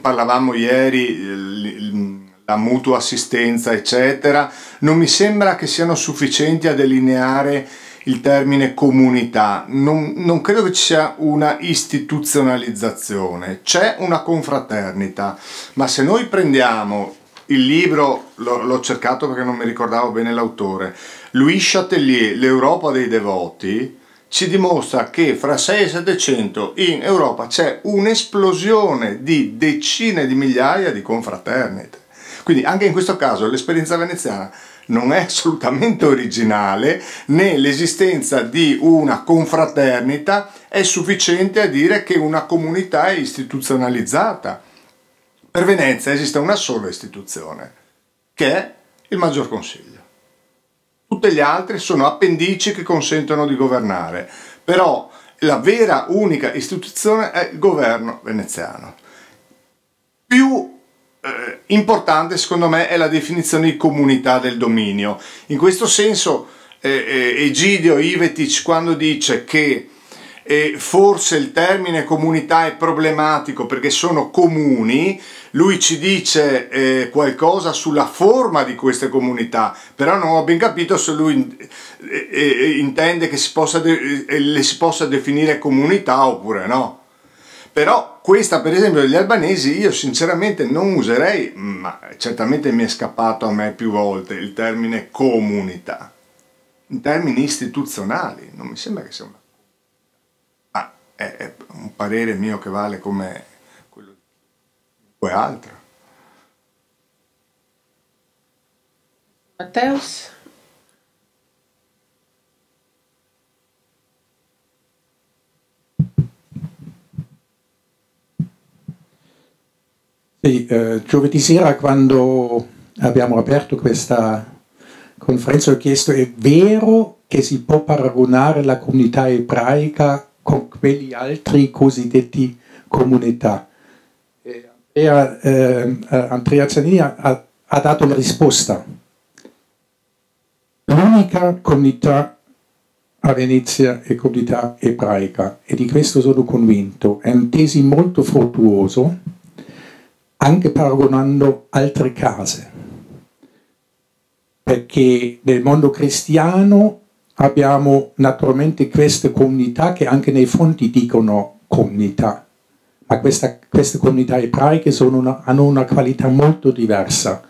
S3: parlavamo ieri, la mutua assistenza eccetera, non mi sembra che siano sufficienti a delineare il termine comunità. Non credo che ci sia una istituzionalizzazione, c'è una confraternita, ma se noi prendiamo il libro, l'ho cercato perché non mi ricordavo bene l'autore, Louis Chatelier, L'Europa dei devoti, ci dimostra che fra 6 e 700 in Europa c'è un'esplosione di decine di migliaia di confraternite. Quindi anche in questo caso l'esperienza veneziana non è assolutamente originale, né l'esistenza di una confraternita è sufficiente a dire che una comunità è istituzionalizzata. Per Venezia esiste una sola istituzione, che è il Maggior Consiglio. Tutte le altre sono appendici che consentono di governare, però la vera unica istituzione è il governo veneziano. Più importante secondo me è la definizione di comunità del dominio. In questo senso Egidio Ivetic, quando dice che forse il termine comunità è problematico perché sono comuni, lui ci dice qualcosa sulla forma di queste comunità, però non ho ben capito se lui intende che le si possa definire comunità oppure no. Però questa per esempio degli albanesi io sinceramente non userei, ma certamente mi è scappato a me più volte il termine comunità. In termini istituzionali non mi sembra che sia una... Ma è un parere mio che vale come quello di qualunque altro.
S1: Matteus?
S6: Sì, giovedì sera quando abbiamo aperto questa conferenza ho chiesto: è vero che si può paragonare la comunità ebraica con quegli altri cosiddetti comunità? Andrea Zanini ha dato la risposta. L'unica comunità a Venezia è comunità ebraica, e di questo sono convinto. È un tesi molto fruttuoso, anche paragonando altre case, perché nel mondo cristiano abbiamo naturalmente queste comunità che anche nei fonti dicono comunità, ma queste comunità ebraiche hanno una qualità molto diversa,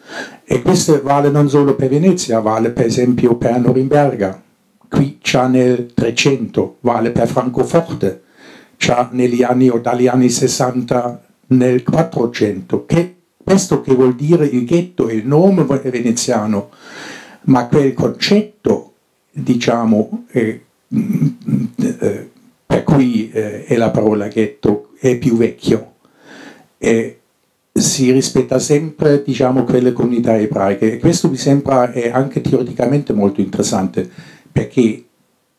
S6: e questo vale non solo per Venezia, vale per esempio per Norimberga, qui c'ha nel 300, vale per Francoforte, c'ha dagli anni 60 nel 400. Questo che vuol dire il ghetto è il nome veneziano, ma quel concetto, diciamo, per cui è la parola ghetto, è più vecchio. Si rispetta sempre, diciamo, quelle comunità ebraiche, e questo mi sembra è anche teoricamente molto interessante, perché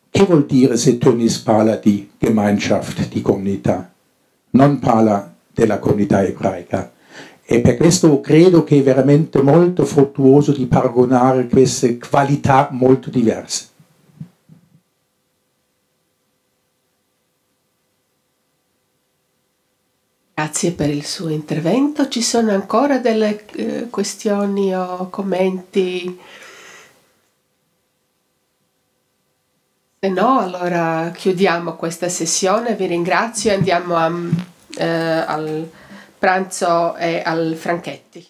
S6: che vuol dire se Tönnies parla di Gemeinschaft, di comunità? Non parla della comunità ebraica, e per questo credo che è veramente molto fruttuoso di paragonare queste qualità molto diverse.
S1: Grazie per il suo intervento. Ci sono ancora delle questioni o commenti? Se no, allora chiudiamo questa sessione. Vi ringrazio e andiamo al pranzo e al Franchetti.